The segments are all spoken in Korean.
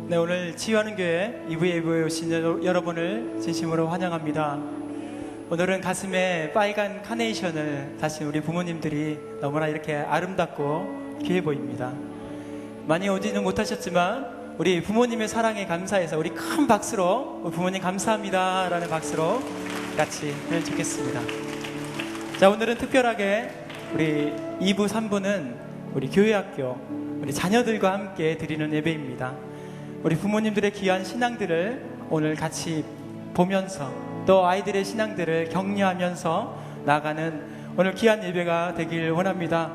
네, 오늘 치유하는 교회 2부 예배에 오신 여러분을 진심으로 환영합니다. 오늘은 가슴에 빨간 카네이션을 다신 우리 부모님들이 너무나 이렇게 아름답고 귀해 보입니다. 많이 오지는 못하셨지만 우리 부모님의 사랑에 감사해서 우리 큰 박수로 우리 부모님 감사합니다 라는 박수로 같이 하면 좋겠습니다. 자, 오늘은 특별하게 우리 2부 3부는 우리 교회학교 우리 자녀들과 함께 드리는 예배입니다. 우리 부모님들의 귀한 신앙들을 오늘 같이 보면서 또 아이들의 신앙들을 격려하면서 나아가는 오늘 귀한 예배가 되길 원합니다.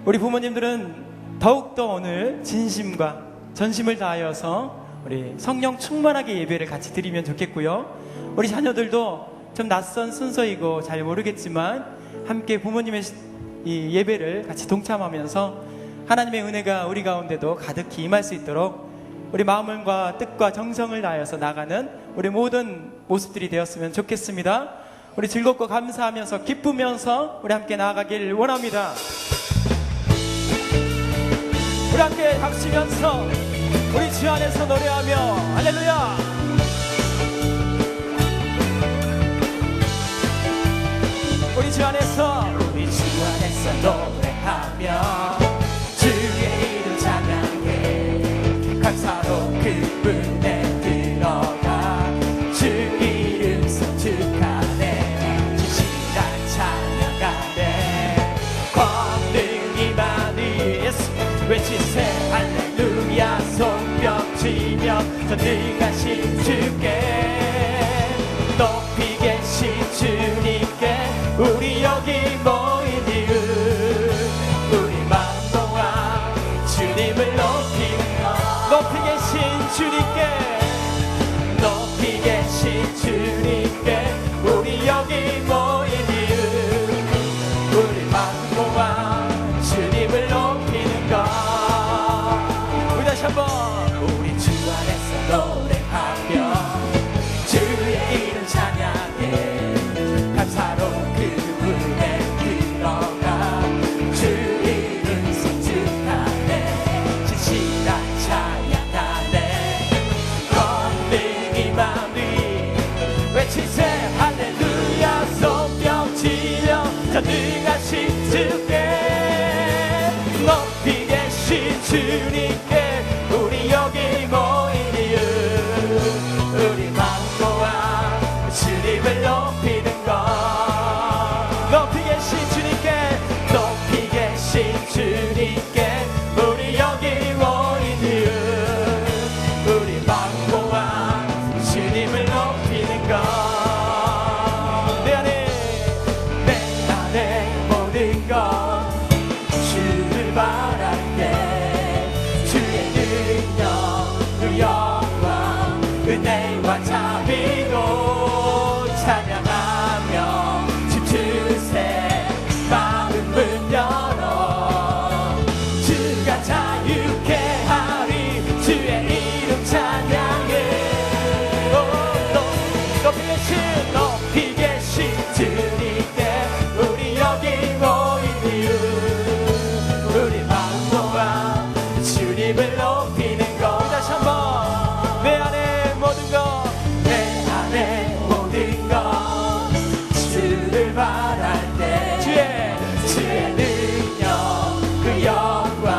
우리 부모님들은 더욱더 오늘 진심과 전심을 다하여서 우리 성령 충만하게 예배를 같이 드리면 좋겠고요. 우리 자녀들도 좀 낯선 순서이고 잘 모르겠지만 함께 부모님의 이 예배를 같이 동참하면서 하나님의 은혜가 우리 가운데도 가득히 임할 수 있도록 우리 마음과 뜻과 정성을 다하여서 나가는 우리 모든 모습들이 되었으면 좋겠습니다. 우리 즐겁고 감사하면서 기쁘면서 우리 함께 나아가길 원합니다. 우리 함께 박수면서 우리 주 안에서 노래하며 할렐루야. 우리 주 안에서 노래하며 주의 이름 찬양해 감사로 그분에 들어가 주 이름 송축하네 진실한 찬양하네 권능이 많이 외치세 할렐루야 손뼉치며 전능하신 주께 높이 계신 주님께 우리 여기 모인 이유 우리 마음 모아 주님을 높이 계신 주님께 높이 계신 주님께 우리 여기 모인 이유 우리 마음 모아 주님을 높이는 것 우리 다시 한번 우리 주 안에서 노래하며 주의 이름 찬양해 감사로 그분에 들어가 주 이름 송축하네 진실한 찬양하네 권능이 많이 외치세 할렐루야 손뼉치며 전능하신 주께 높이 계신 주님께 우리 여기 모인 이유 우리 마음 모아 주님을 높이는 것 높이 계신 주님께 높이 계신 주님께 우리 여기 모인 이유 우리 마음 모아 주님을 높이는 것 내 안에 모든 것 주를 바랄게 주의 능력 그 영광 은혜와 자비로 찬양하며 춤추세 마음 문 열어 주가 자유케 하리 주의 이름 찬양해 높이 계신 주님께 우리 여기 모인 이유 우리 마음 모아 주님을 높이는 것 다시 한번 내 안에 모든 것 내 안에 모든 것 주를 바랄 때 주의 능력 그 영광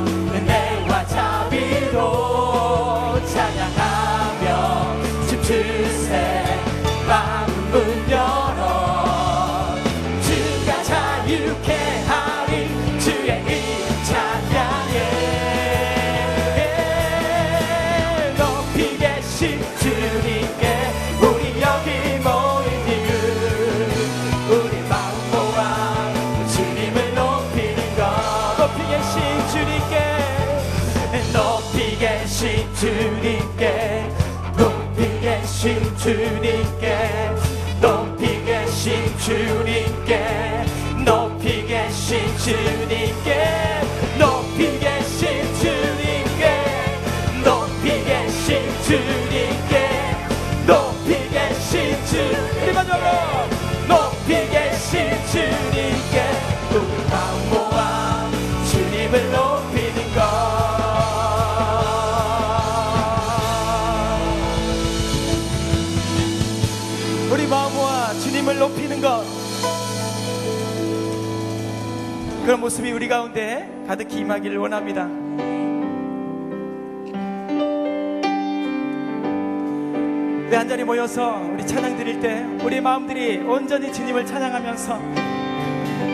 은혜와 자비로 찬양하며 춤추세 마음 문 열어 주가 자유케 하리 주의 이름 찬양해 높이 계신 주님께 우리 여기 모인 이유 우리 마음 모아 주님을 높이는 것 높이 계신 주님께 높이 계신 주님께 높이 계신 주님께 높이 계신 주님께 높이 계신 주님께 높이 계신 주님께 높이 계신 주님께 높이 계신 주님 마지막으로 높이 계신 주님께 우리 마음 모아 주님을 높이는 것 우리 마음 모아 주님을 높이는 것, 그런 모습이 우리 가운데 가득히 임하기를 원합니다. 우리 한자리 모여서 우리 찬양 드릴 때 우리 마음들이 온전히 주님을 찬양하면서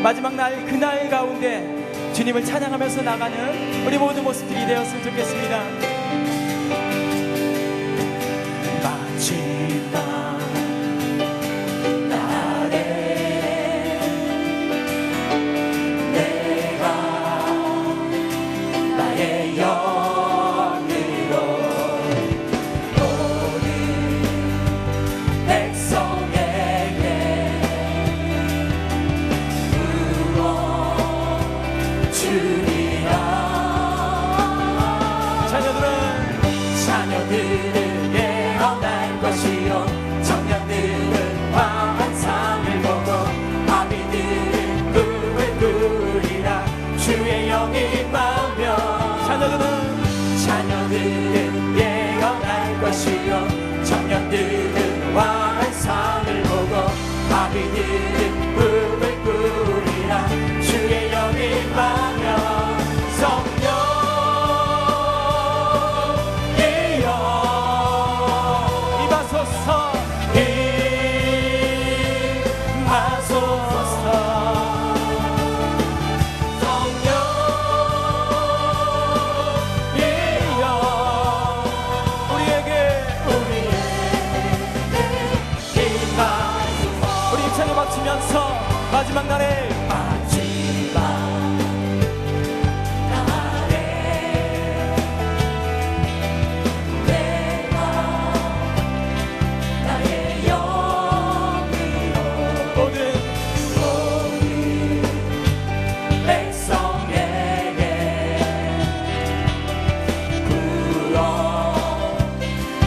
마지막 날 그날 가운데 주님을 찬양하면서 나가는 우리 모든 모습들이 되었으면 좋겠습니다. 마지막 날에 내가 나의 영으로 모든 백성에게 주리라. 자녀들은 예언할 것이요 청년들은 환상을 보고 아비들은 꿈을 꾸리라. 주의 영이 임하며 자녀들은 예언할 것이요 청년들은 환상을 보고 아비들은 꿈을 꾸리라. 주의 영이 임하며 마지막 날에 내가 나의 영으로 모든 백성에게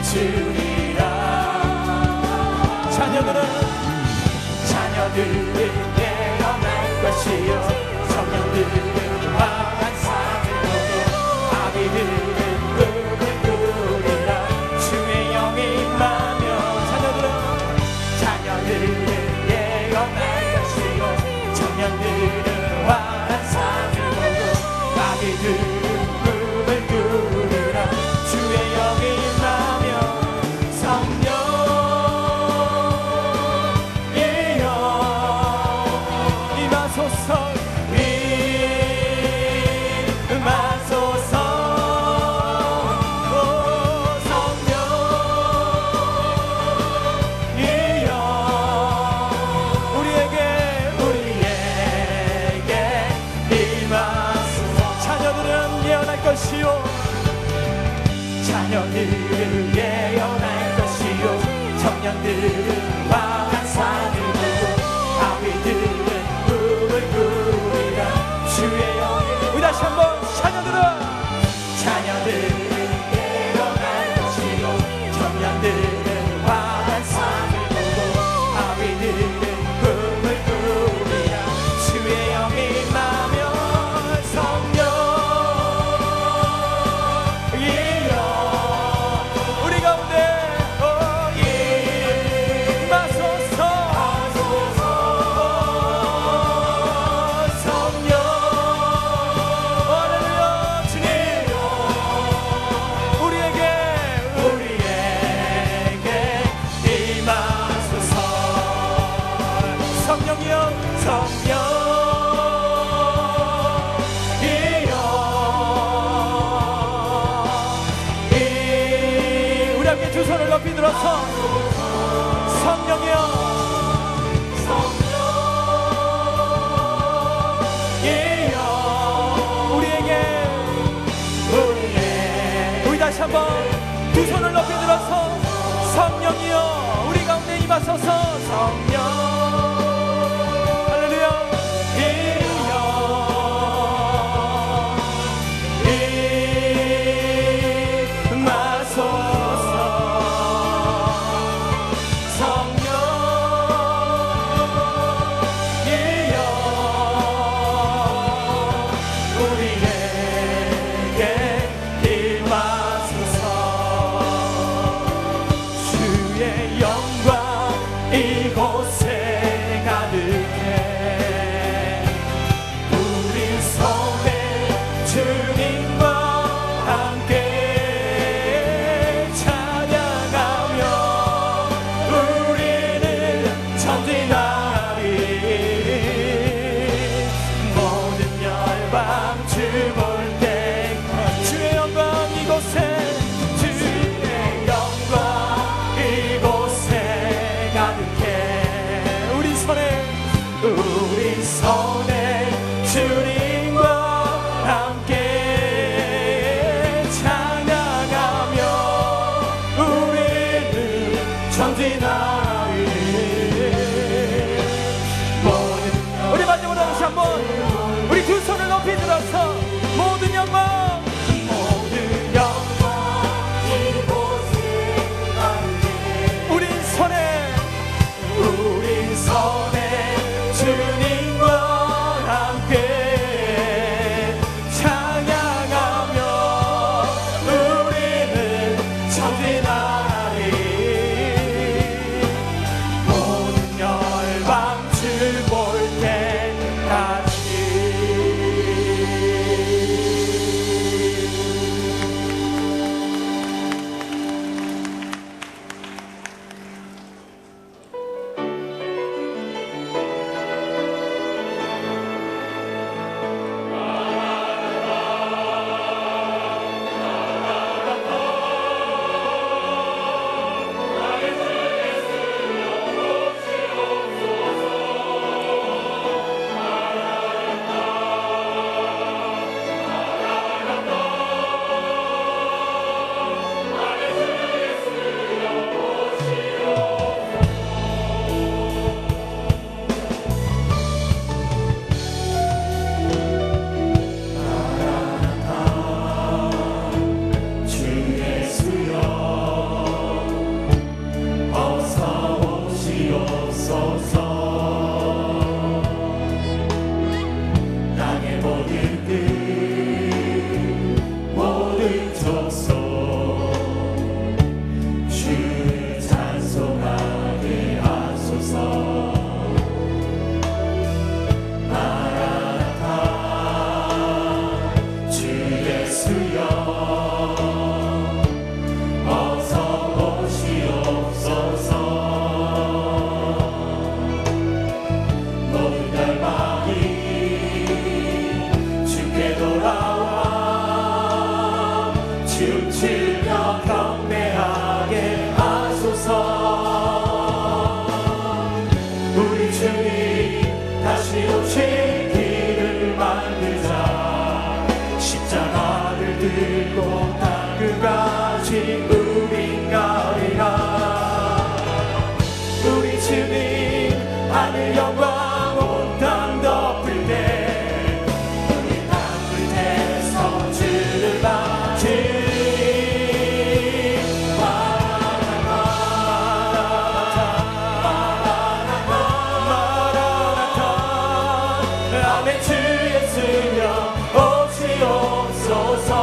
부어주리라. 자녀들은 예언할 것이요 청년들은 환상을 보고 아비들은 꿈을 꾸리라. 주의 영이 임하며 자녀들은 예언할 것이요 청년들은 환상을 보고 아비들은 꿈을 꾸리라. 주의 영이 임하며 성령 자녀들은 예언할 것이요 청년들은 환상을 보고 아비들은 꿈을 꾸리라. 주의 영이 우리 다시 한번 자녀들은 예언할 것이요 청년들은 환상을 보고 아비들은 꿈을 꾸리라. 주의 영이 임하며 성령 두 손을 높이 들어서 성령이여 우리에게 우리 다시 한번 두 손을 높이 들어서 성령이여 우리 가운데 임하소서. 성령 할렐루야. 주의 영광 이곳에 가득해. 우리 손에 주님과 함께 찬양하며 우리는 전진하리. 모든 열방 주 볼 때 주의 영광 이곳에, 주의 영광 이곳에 가득해. 우리 손에 주님과 함께 찬양하며 우리는 전진하리. 우리 마지막으로 다시 한번 우리 두 손을 높이 들어서 모든 영광, 모든 영광 이곳에 가득해. 우리 손에 주님과 함께 찬양하며 우리는 전진하리. 모든 열방 주 볼 때까지. 춤추며 경배하게 하소서. 우리 주님 다시 오실 길을 만들자. 십자가를 들고 다 끝까지 우린 가리라. 우리 주님 하늘 영광 온 땅 덮을 때 우리 땅 끝에서 주를 맞으리. 아멘. 주 예수여 오시옵소서.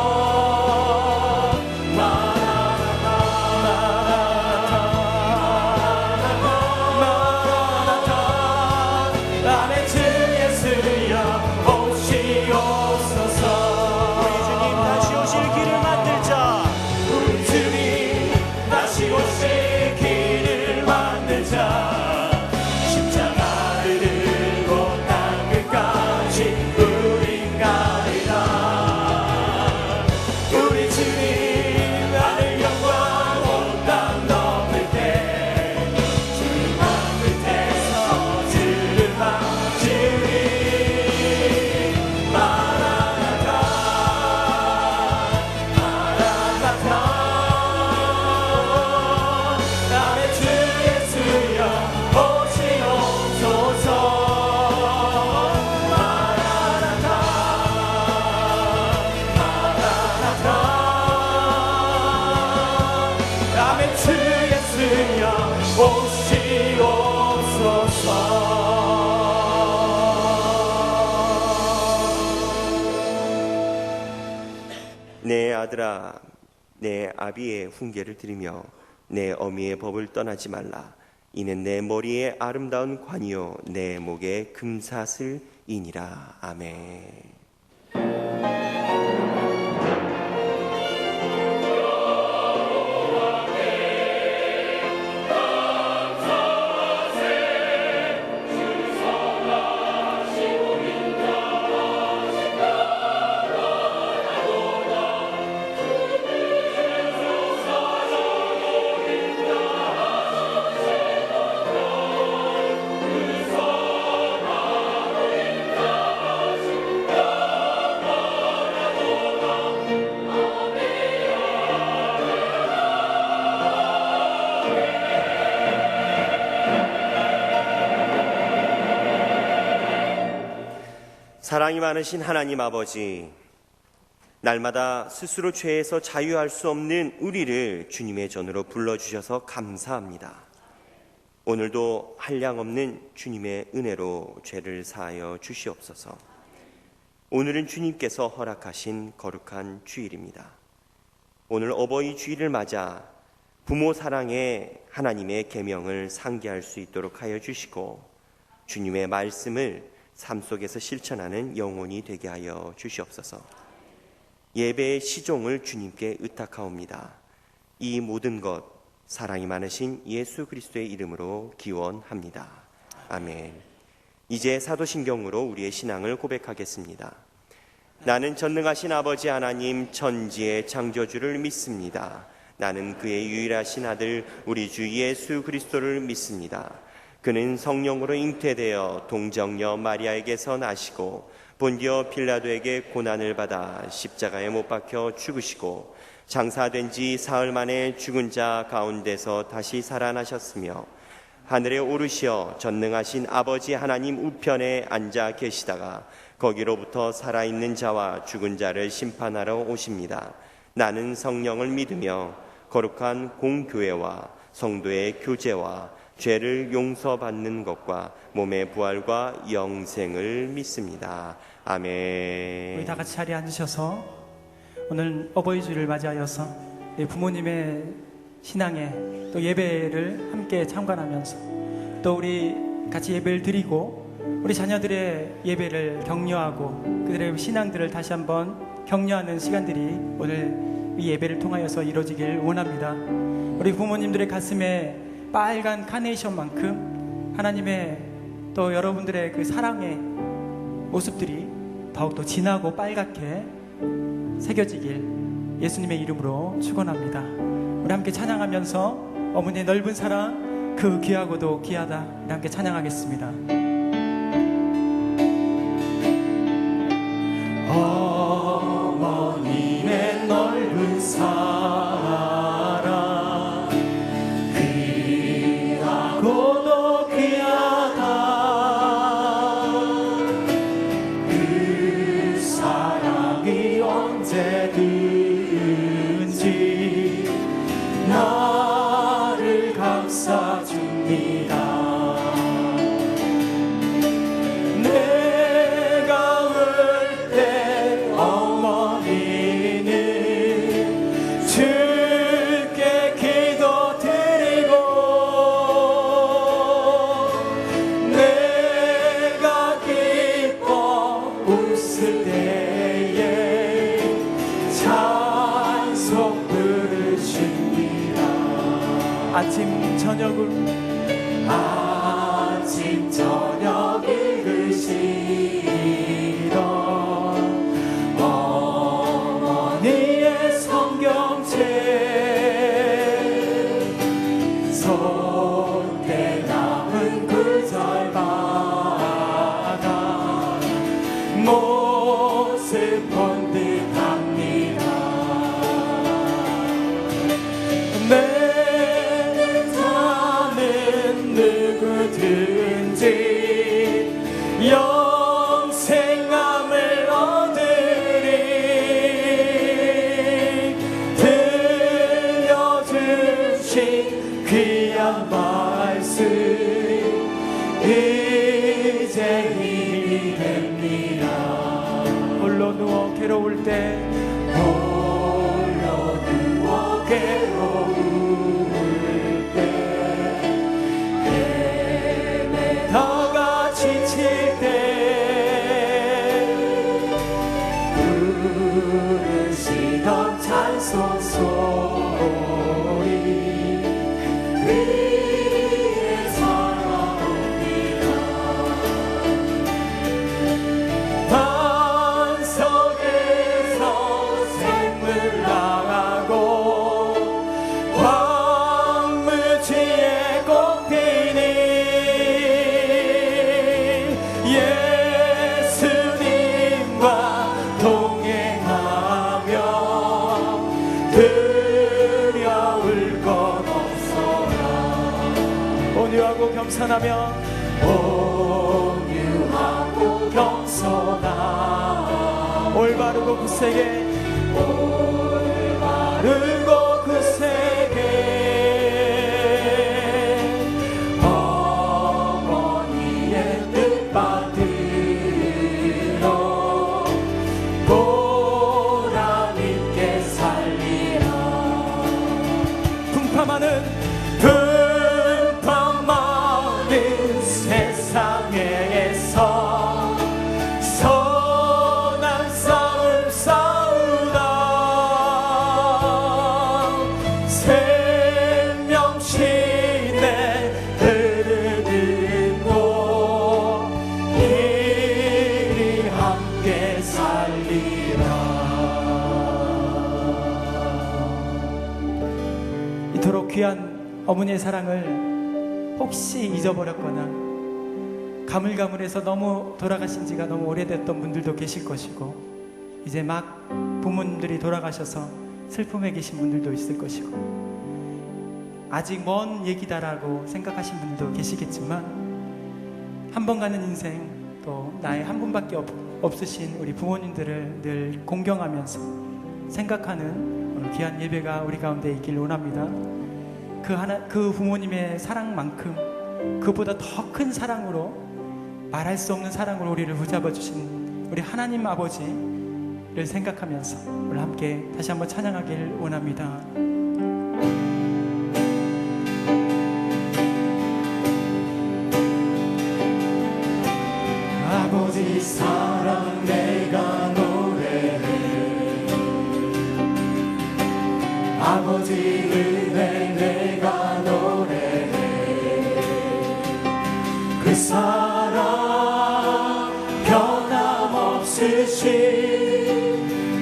내 아들아, 내 아비의 훈계를 들으며 내 어미의 법을 떠나지 말라. 이는 내 머리에 아름다운 관이요 내 목에 금사슬이니라. 아멘. 사랑이 많으신 하나님 아버지, 날마다 스스로 죄에서 자유할 수 없는 우리를 주님의 전으로 불러주셔서 감사합니다. 오늘도 한량없는 주님의 은혜로 죄를 사하여 주시옵소서. 오늘은 주님께서 허락하신 거룩한 주일입니다. 오늘 어버이 주일을 맞아 부모 사랑의 하나님의 계명을 상기할 수 있도록 하여 주시고 주님의 말씀을 삶 속에서 실천하는 영혼이 되게 하여 주시옵소서. 예배의 시종을 주님께 의탁하옵니다. 이 모든 것 사랑이 많으신 예수 그리스도의 이름으로 기원합니다. 아멘. 이제 사도신경으로 우리의 신앙을 고백하겠습니다. 나는 전능하신 아버지 하나님 천지의 창조주를 믿습니다. 나는 그의 유일하신 아들 우리 주 예수 그리스도를 믿습니다. 그는 성령으로 잉태되어 동정녀 마리아에게서 나시고 본디오 빌라도에게 고난을 받아 십자가에 못 박혀 죽으시고 장사된 지 사흘 만에 죽은 자 가운데서 다시 살아나셨으며 하늘에 오르시어 전능하신 아버지 하나님 우편에 앉아 계시다가 거기로부터 살아있는 자와 죽은 자를 심판하러 오십니다. 나는 성령을 믿으며 거룩한 공교회와 성도의 교제와 죄를 용서받는 것과 몸의 부활과 영생을 믿습니다. 아멘. 우리 다 같이 자리에 앉으셔서 오늘 어버이 주일을 맞이하여서 부모님의 신앙에 또 예배를 함께 참관하면서 또 우리 같이 예배를 드리고 우리 자녀들의 예배를 격려하고 그들의 신앙들을 다시 한번 격려하는 시간들이 오늘 이 예배를 통하여서 이루어지길 원합니다. 우리 부모님들의 가슴에 빨간 카네이션만큼 하나님의 또 여러분들의 그 사랑의 모습들이 더욱더 진하고 빨갛게 새겨지길 예수님의 이름으로 축원합니다. 우리 함께 찬양하면서 어머니의 넓은 사랑 그 귀하고도 귀하다 우리 함께 찬양하겠습니다. 어머니의 넓은 사랑 고도 귀하다 그 사랑이 언제든지 나를 감싸줍니다. 내가 울 때 어머니는 주께 기도드리고 내가 기뻐 웃을 때에 찬송 부르십니다. 아침 저녁 읽으시던 어머니의 성경책 손에 남은 구절마다 모습 본 듯합니다. 내 자는 누구든지 영생함을 얻으리. 들려주신 귀한 말씀 이제 힘이 됩니다. 홀로 누워 괴로울 때 괴로울 때 온유하고 겸손하며 온유하고 겸손한 올바르고 굳세게 올바르고 굳세게 어머니의 뜻 받들어 보람있게 살리라. 풍파많은 세상에서 선한 싸움 싸우다 생명신에 흐르는 곳 이리 함께 살리라. 이토록 귀한 어머니의 사랑을 혹시 잊어버렸거나 가물가물해서 너무 돌아가신 지가 너무 오래됐던 분들도 계실 것이고, 이제 막 부모님들이 돌아가셔서 슬픔에 계신 분들도 있을 것이고, 아직 먼 얘기다라고 생각하신 분들도 계시겠지만, 한 번 가는 인생, 또 나의 한 분밖에 없으신 우리 부모님들을 늘 공경하면서 생각하는 오늘 귀한 예배가 우리 가운데 있길 원합니다. 그 부모님의 사랑만큼 그보다 더 큰 사랑으로, 말할 수 없는 사랑으로 우리를 붙잡아 주신 우리 하나님 아버지를 생각하면서 오늘 함께 다시 한번 찬양하길 원합니다. 아버지 사랑 내가 노래해, 아버지 은혜 내가 노래해. 그 사랑 변함없으신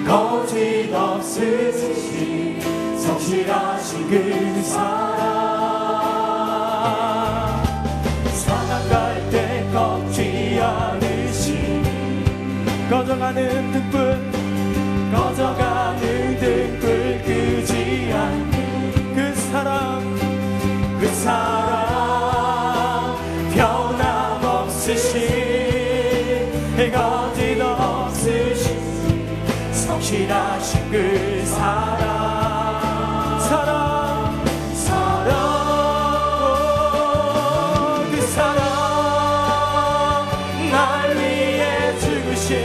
거짓 없으신 성실하신 그 사랑, 사랑 갈 때 꺾지 않으신 꺼져가는 등불 끄지 않는 그 사랑 변함없으신 거짓 없으신 성실하신 그 사랑, 그 사랑 날 위해 죽으신,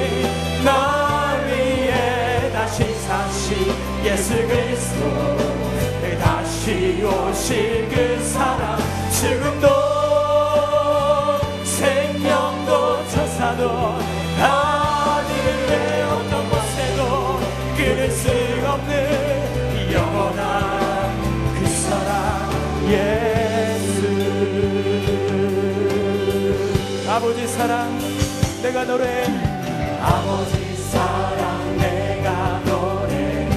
날 위해 다시 사신 예수 그리스도, 다시 오실 그 사랑, 지금도 생명도 천사도 하늘의 어떤 곳에도 끊을 수 없는 영원한 그 사랑 예수. 아버지 사랑 내가 노래해, 아버지 사랑 내가 노래해,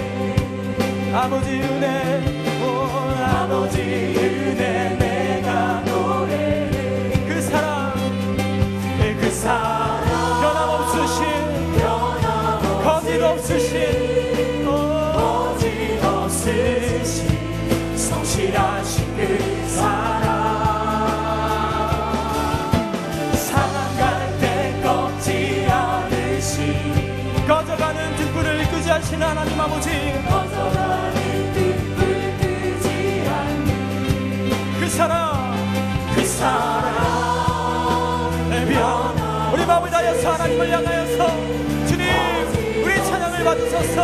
아버지 은혜 아버지 은혜 내가 노래해. 그 사랑 변함없으신 거짓 없으신 성실하신 그 사랑, 사랑 갈 때 꺾지 않으신 꺼져가는 등불을 끄지 않으신 하나님 아버지, 꺼져가는 등불 끄지 않는 그 사랑 우리 마음을 다해서 하나님을 향하여서 주님 우리 찬양을 받으소서.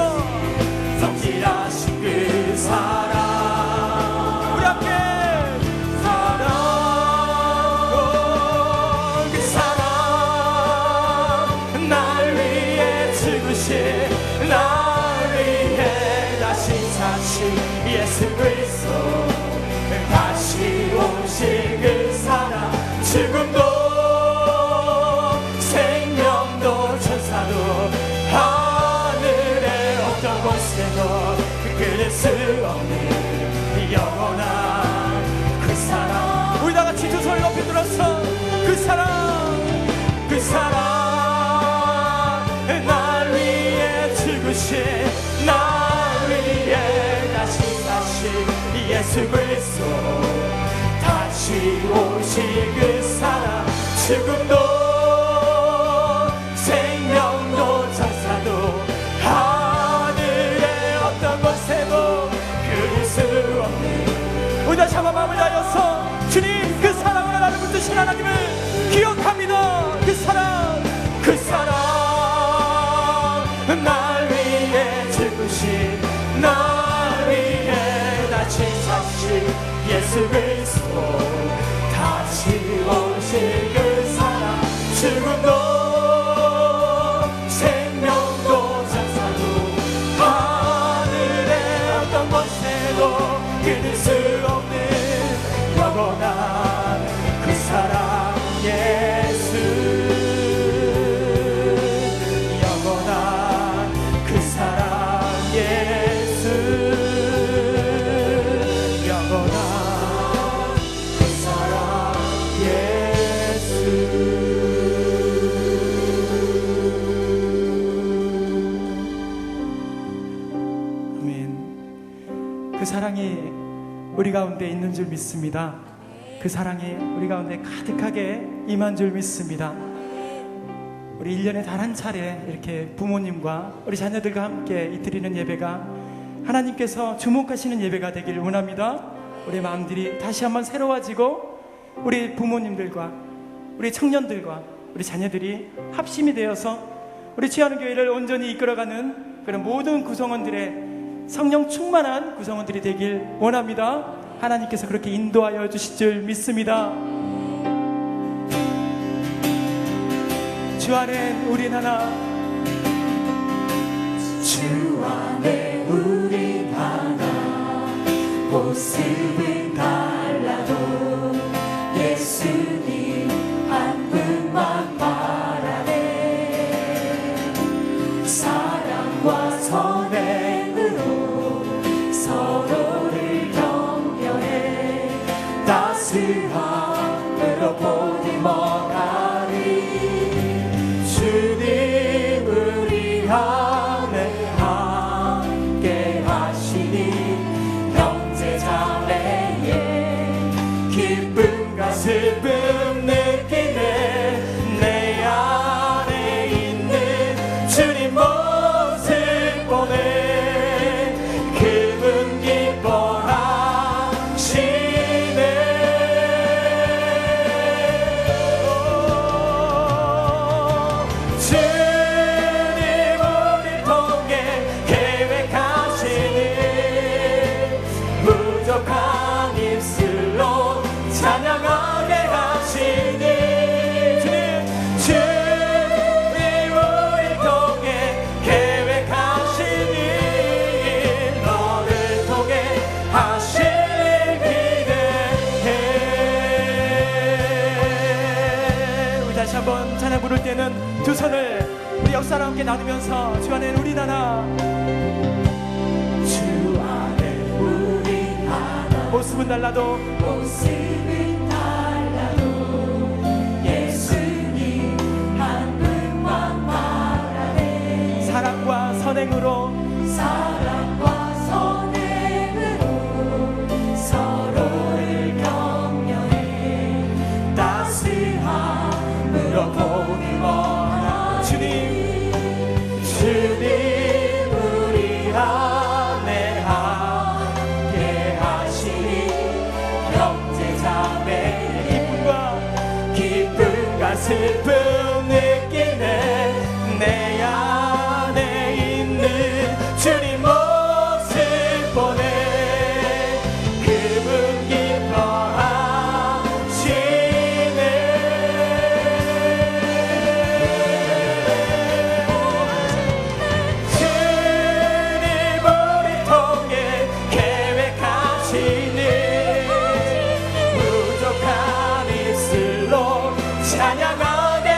성실하신 그 사랑, 우리 함께 사랑, 그 사랑 날 위해 죽으신, 날 위해 다시 사신 예수 그리스도, 다시 오실 그 사랑, 지금도 생명도 천사도 하늘의 어떤 곳에도 끊을 수 없는 영원한 그 사랑. 우리 다 같이 두 손을 높이 들어서 그 사랑 날 위해 죽으신, 날 위해 다시 사신 예수 그리스도, 다시 오실 그 사랑 죽음도 생명도 천사도 하늘의 어떤 곳에도 그릴 수 없는 우리 다시 한번 마음을 다하여서 주님 그 사랑으로 나를 붙드신 하나님을 기억합니다. 그 사랑 날 위해 죽으신 날 위해 나 치사신 예수 그리스도 다시 오실 그 사랑 죽음도 생명도 천사도 하늘의 어떤 곳에도 끊을 수 없는 영원한 그 사랑 예수 영원한 그 사랑 예수 영원한 그 사랑 예수 아멘. 그 사랑이 우리 가운데 있는 줄 믿습니다. 그 사랑이 우리 가운데 가득하게 임한 줄 믿습니다. 우리 1년에 단 한 차례 이렇게 부모님과 우리 자녀들과 함께 드리는 예배가 하나님께서 주목하시는 예배가 되길 원합니다. 우리 마음들이 다시 한번 새로워지고 우리 부모님들과 우리 청년들과 우리 자녀들이 합심이 되어서 우리 취하는 교회를 온전히 이끌어가는 그런 모든 구성원들의 성령 충만한 구성원들이 되길 원합니다. 하나님께서 그렇게 인도하여 주실 줄 믿습니다. 주 안에 우린 하나, 주 안에 우린 하나 모습은 달라도 예수님 한 분만 바라네 사랑과 선행으로 서로를 격려해 따스함으로 보듬어가리 주님 우리 안에 함께 하시니 형제자매의 기쁨과 슬픔 느끼네 내 안에 있는 주님 모습 보네 그분 기뻐하시네 주님 우리 통해 계획하시는 부족한 입술로 찬양하게 하시니 주님 우리 통해 계획하시니 너를 통해 하실 기대해 우리 다시 한번 찬양 부를 때는 두 손을 우리 옆사람 함께 나누면서 주 안에 우린 하나, 주 안에 우리 하나 모습은 달라도 모습은 달라도 예수님 한 분만 말하네 사랑과 선행으로 사랑과 선행으로 서로를 격려해 따스함으로 보듬어라 주님 우리 안에 함께 하시니 형제자매 기쁨과 슬픔 느끼네 내 안에 있는 주님 모습 보네 그분 기뻐하시네 주님 우리 통해 계획하시니 부족한 입술로 찬양하게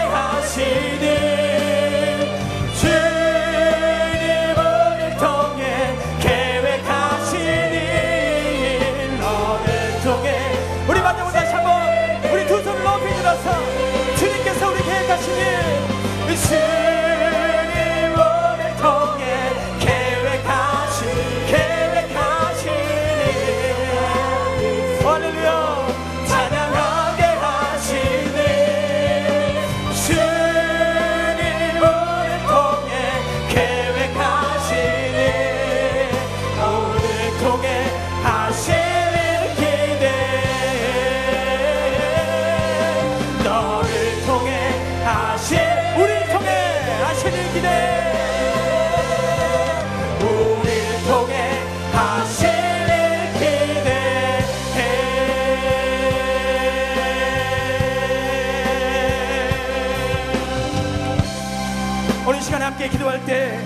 이 시간에 함께 기도할 때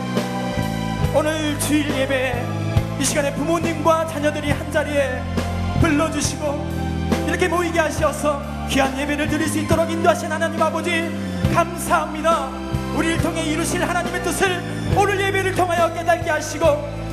오늘 주일 예배 이 시간에 부모님과 자녀들이 한자리에 불러주시고 이렇게 모이게 하셔서 귀한 예배를 드릴 수 있도록 인도하신 하나님 아버지 감사합니다. 우리를 통해 이루실 하나님의 뜻을 오늘 예배를 통하여 깨닫게 하시고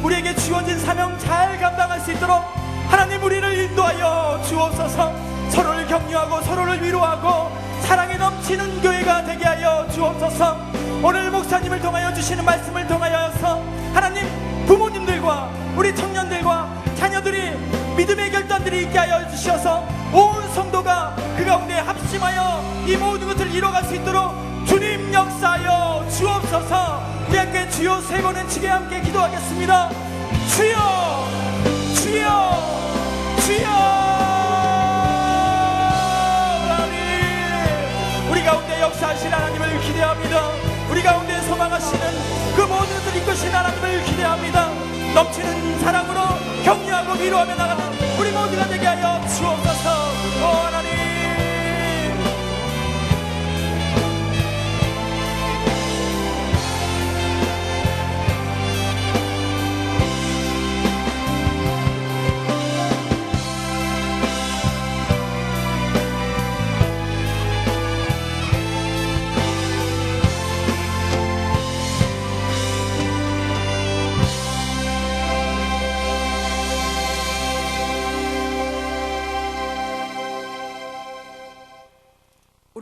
우리에게 주어진 사명 잘 감당할 수 있도록 하나님 우리를 인도하여 주옵소서. 서로를 격려하고 서로를 위로하고 사랑에 넘치는 교회가 되게 하여 주옵소서. 오늘 목사님을 통하여 주시는 말씀을 통하여서 하나님 부모님들과 우리 청년들과 자녀들이 믿음의 결단들이 있게 하여 주셔서 온 성도가 그 가운데 합심하여 이 모든 것을 이뤄갈 수 있도록 주님 역사하여 주옵소서. 우리 함께 주여 세 번은 치게 함께 기도하겠습니다. 주여 주여 주여. 하나님 우리 가운데 역사하신 하나님을 기대합니다. 우리 가운데 소망하시는 그 모든 것을 이끄신 하나님을 기대합니다. 넘치는 사랑으로 격려하고 위로하며 나가는 우리 모두가 되게 하여 주옵소서. 오 하나님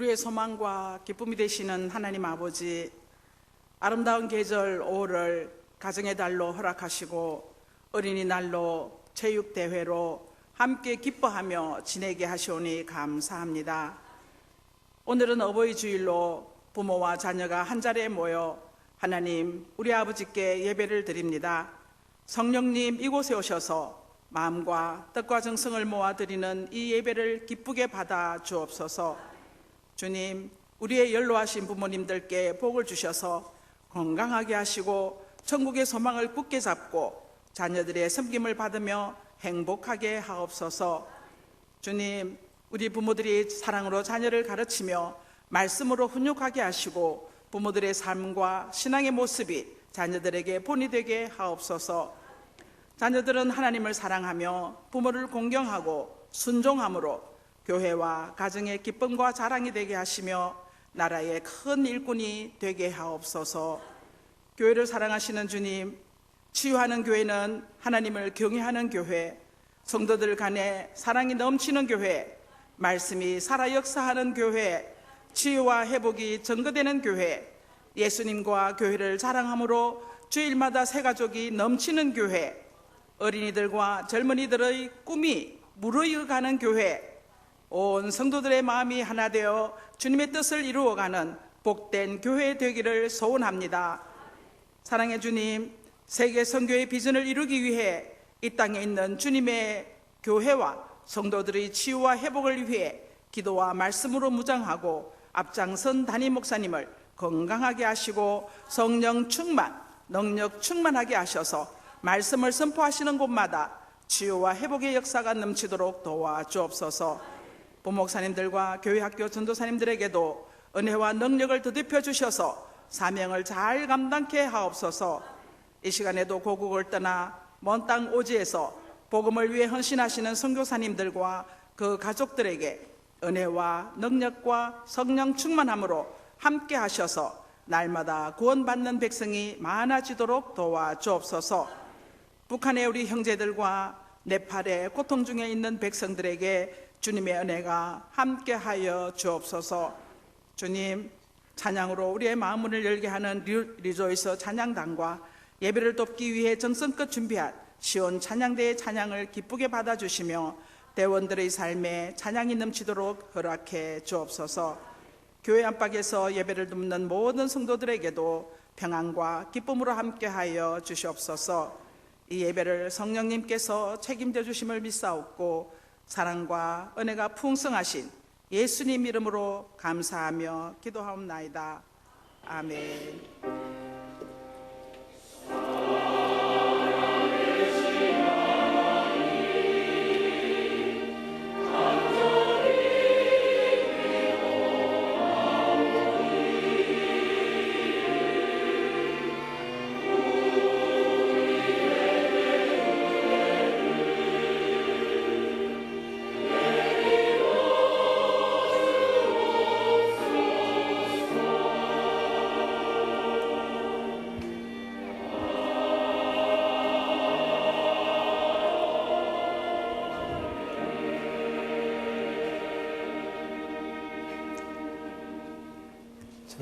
우리의 소망과 기쁨이 되시는 하나님 아버지, 아름다운 계절 5월을 가정의 달로 허락하시고 어린이날로 체육대회로 함께 기뻐하며 지내게 하시오니 감사합니다. 오늘은 어버이 주일로 부모와 자녀가 한자리에 모여 하나님 우리 아버지께 예배를 드립니다. 성령님 이곳에 오셔서 마음과 뜻과 정성을 모아 드리는 이 예배를 기쁘게 받아 주옵소서. 주님, 우리의 연로하신 부모님들께 복을 주셔서 건강하게 하시고 천국의 소망을 굳게 잡고 자녀들의 섬김을 받으며 행복하게 하옵소서. 주님, 우리 부모들이 사랑으로 자녀를 가르치며 말씀으로 훈육하게 하시고 부모들의 삶과 신앙의 모습이 자녀들에게 본이 되게 하옵소서. 자녀들은 하나님을 사랑하며 부모를 공경하고 순종함으로 교회와 가정의 기쁨과 자랑이 되게 하시며 나라의 큰 일꾼이 되게 하옵소서. 교회를 사랑하시는 주님, 치유하는 교회는 하나님을 경외하는 교회, 성도들 간에 사랑이 넘치는 교회, 말씀이 살아 역사하는 교회, 치유와 회복이 증거되는 교회, 예수님과 교회를 자랑함으로 주일마다 새가족이 넘치는 교회, 어린이들과 젊은이들의 꿈이 무르익어가는 교회, 온 성도들의 마음이 하나 되어 주님의 뜻을 이루어가는 복된 교회 되기를 소원합니다. 사랑의 주님, 세계 선교의 비전을 이루기 위해 이 땅에 있는 주님의 교회와 성도들의 치유와 회복을 위해 기도와 말씀으로 무장하고 앞장선 담임 목사님을 건강하게 하시고 성령 충만, 능력 충만하게 하셔서 말씀을 선포하시는 곳마다 치유와 회복의 역사가 넘치도록 도와주옵소서. 부목사님들과 교회학교 전도사님들에게도 은혜와 능력을 더듬혀 주셔서 사명을 잘 감당케 하옵소서. 이 시간에도 고국을 떠나 먼 땅 오지에서 복음을 위해 헌신하시는 선교사님들과 그 가족들에게 은혜와 능력과 성령 충만함으로 함께 하셔서 날마다 구원받는 백성이 많아지도록 도와주옵소서. 북한의 우리 형제들과 네팔의 고통 중에 있는 백성들에게 주님의 은혜가 함께하여 주옵소서. 주님, 찬양으로 우리의 마음문을 열게 하는 리조이서 찬양단과 예배를 돕기 위해 정성껏 준비한 시온 찬양대의 찬양을 기쁘게 받아주시며 대원들의 삶에 찬양이 넘치도록 허락해 주옵소서. 교회 안팎에서 예배를 돕는 모든 성도들에게도 평안과 기쁨으로 함께하여 주시옵소서. 이 예배를 성령님께서 책임져 주심을 믿사옵고 사랑과 은혜가 풍성하신 예수님 이름으로 감사하며 기도하옵나이다. 아멘.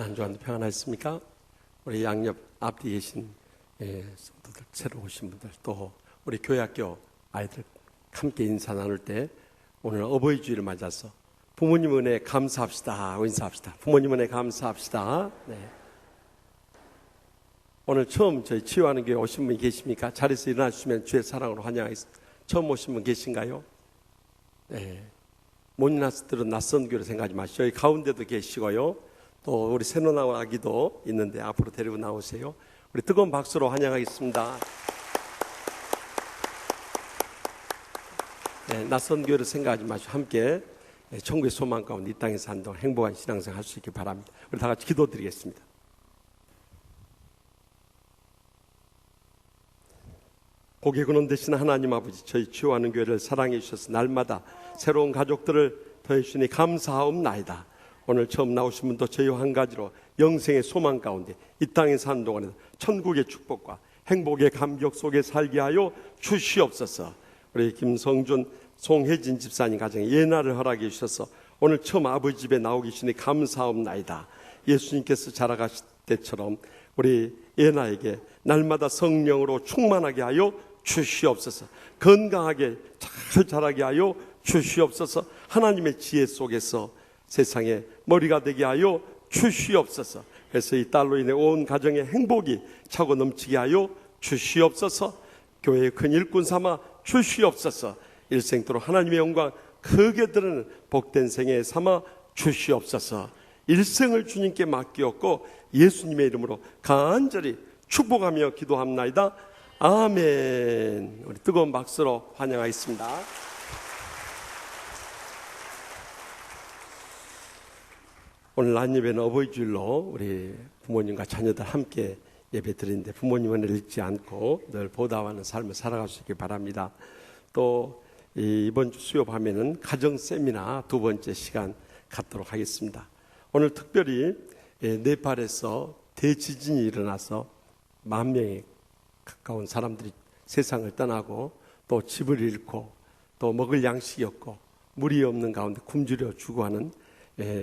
한 주간도 평안하셨습니까? 우리 양옆 앞뒤 계신 성도들, 새로 오신 분들, 또 우리 교회학교 아이들 함께 인사 나눌 때 오늘 어버이 주일을 맞아서 부모님 은혜 감사합시다. 인사합시다. 부모님 은혜 감사합시다. 네. 오늘 처음 저희 치유하는 교회 오신 분 계십니까? 자리에서 일어나 주시면 주의 사랑으로 환영하겠습니다. 처음 오신 분 계신가요? 네. 못 일어났들은 낯선 교회를 생각하지 마시죠. 여기 가운데도 계시고요. 또 우리 새로 나온 아기도 있는데 앞으로 데리고 나오세요. 우리 뜨거운 박수로 환영하겠습니다. 네, 낯선 교회를 생각하지 마시고 함께 천국의 소망 가운데 이 땅에서 한동안 행복한 신앙생활 할 수 있길 바랍니다. 우리 다 같이 기도드리겠습니다. 고개 근원 되시는 하나님 아버지, 저희 치유하는 교회를 사랑해 주셔서 날마다 새로운 가족들을 더해 주시니 감사하옵나이다. 오늘 처음 나오신 분도 저희와 한 가지로 영생의 소망 가운데 이 땅에 사는 동안에도 천국의 축복과 행복의 감격 속에 살게 하여 주시옵소서. 우리 김성준, 송혜진 집사님 가정에 예나를 허락해 주셔서 오늘 처음 아버지 집에 나오 계시니 감사옵나이다. 예수님께서 자라가실 때처럼 우리 예나에게 날마다 성령으로 충만하게 하여 주시옵소서. 건강하게 잘 자라게 하여 주시옵소서. 하나님의 지혜 속에서 세상에 머리가 되게 하여 주시옵소서. 그래서 이 딸로 인해 온 가정의 행복이 차고 넘치게 하여 주시옵소서. 교회의 큰 일꾼 삼아 주시옵소서. 일생토록 하나님의 영광 크게 드러는 복된 생애 삼아 주시옵소서. 일생을 주님께 맡기었고 예수님의 이름으로 간절히 축복하며 기도합나이다. 아멘. 우리 뜨거운 박수로 환영하겠습니다. 오늘 난예배는 어버이 주일로 우리 부모님과 자녀들 함께 예배 드리는데 부모님은 잃지 않고 늘 보답하는 삶을 살아갈 수 있길 바랍니다. 또 이번 주 수요 밤에는 가정 세미나 두 번째 시간 갖도록 하겠습니다. 오늘 특별히 네팔에서 대지진이 일어나서 10,000명에 가까운 사람들이 세상을 떠나고 또 집을 잃고 또 먹을 양식이 없고 물이 없는 가운데 굶주려 죽어가는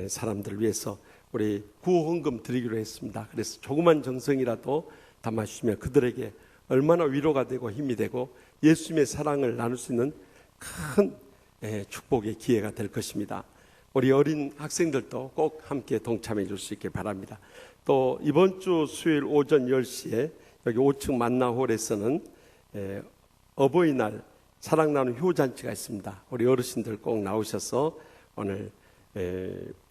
사람들을 위해서 우리 구호헌금 드리기로 했습니다. 그래서 조그만 정성이라도 담아주시면 그들에게 얼마나 위로가 되고 힘이 되고 예수님의 사랑을 나눌 수 있는 큰 축복의 기회가 될 것입니다. 우리 어린 학생들도 꼭 함께 동참해 줄 수 있길 바랍니다. 또 이번 주 수요일 오전 10시에 여기 5층 만나홀에서는 어버이날 사랑 나누는 효잔치가 있습니다. 우리 어르신들 꼭 나오셔서 오늘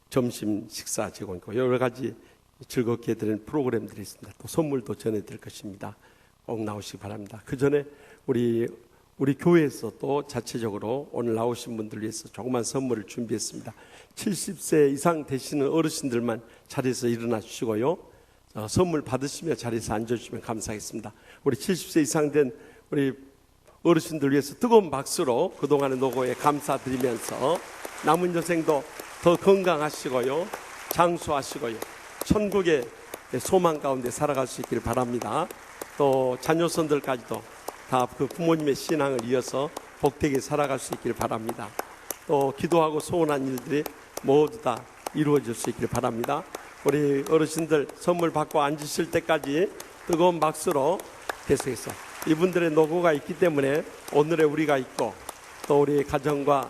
점심 식사 제공이고 여러 가지 즐겁게 드리는 프로그램들이 있습니다. 또 선물도 전해드릴 것입니다. 꼭 나오시기 바랍니다. 그 전에 우리 교회에서 또 자체적으로 오늘 나오신 분들 위해서 조그만 선물을 준비했습니다. 70세 이상 되시는 어르신들만 자리에서 일어나 주시고요. 선물 받으시며 자리에서 앉아주시면 감사하겠습니다. 우리 70세 이상 된 우리 어르신들 위해서 뜨거운 박수로 그동안의 노고에 감사드리면서 남은 여생도 더 건강하시고요. 장수하시고요. 천국의 소망 가운데 살아갈 수 있기를 바랍니다. 또 자녀손들까지도 다 그 부모님의 신앙을 이어서 복되게 살아갈 수 있기를 바랍니다. 또 기도하고 소원한 일들이 모두 다 이루어질 수 있기를 바랍니다. 우리 어르신들 선물 받고 앉으실 때까지 뜨거운 박수로 계속해서 이분들의 노고가 있기 때문에 오늘의 우리가 있고 또 우리 가정과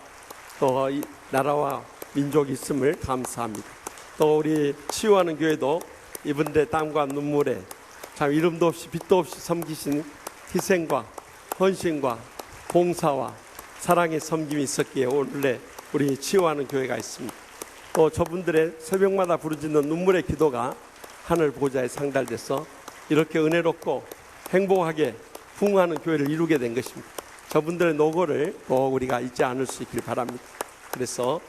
또 이 나라와 민족이 있음을 감사합니다. 또 우리 치유하는 교회도 이분들의 땀과 눈물에 참 이름도 없이 빛도 없이 섬기신 희생과 헌신과 봉사와 사랑의 섬김이 있었기에 오늘 우리 치유하는 교회가 있습니다. 또 저분들의 새벽마다 부르짖는 눈물의 기도가 하늘 보좌에 상달돼서 이렇게 은혜롭고 행복하게 부흥하는 교회를 이루게 된 것입니다. 저분들의 노고를 꼭 우리가 잊지 않을 수 있길 바랍니다. 그래서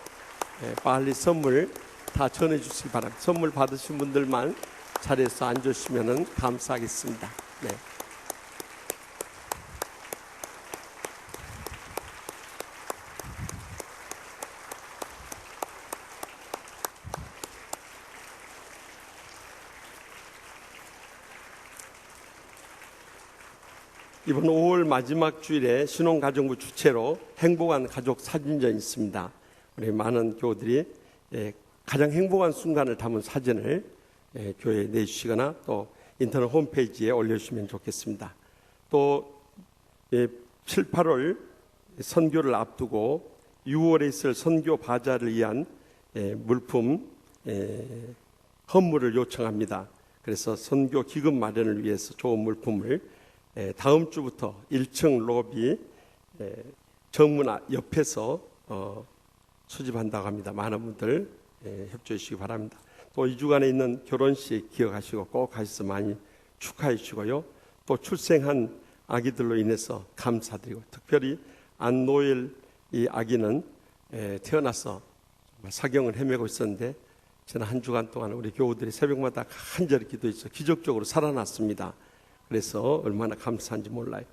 빨리 선물 다 전해주시기 바랍니다. 선물 받으신 분들만 자리에서 앉으시면 감사하겠습니다. 네. 이번 5월 마지막 주일에 신혼가정부 주최로 행복한 가족 사진전이 있습니다. 우리 많은 교우들이 가장 행복한 순간을 담은 사진을 교회에 내주시거나 또 인터넷 홈페이지에 올려주시면 좋겠습니다. 또 7, 8월 선교를 앞두고 6월에 있을 선교 바자를 위한 물품 헌물을 요청합니다. 그래서 선교 기금 마련을 위해서 좋은 물품을 다음 주부터 1층 로비 정문 옆에서 수집한다고 합니다. 많은 분들 협조해 주시기 바랍니다. 또 2주간에 있는 결혼식 기억하시고 꼭 가셔서 많이 축하해 주시고요. 또 출생한 아기들로 인해서 감사드리고, 특별히 안노엘 이 아기는 태어나서 사경을 헤매고 있었는데 지난 한 주간 동안 우리 교우들이 새벽마다 간절히 기도해서 기적적으로 살아났습니다. 그래서 얼마나 감사한지 몰라요.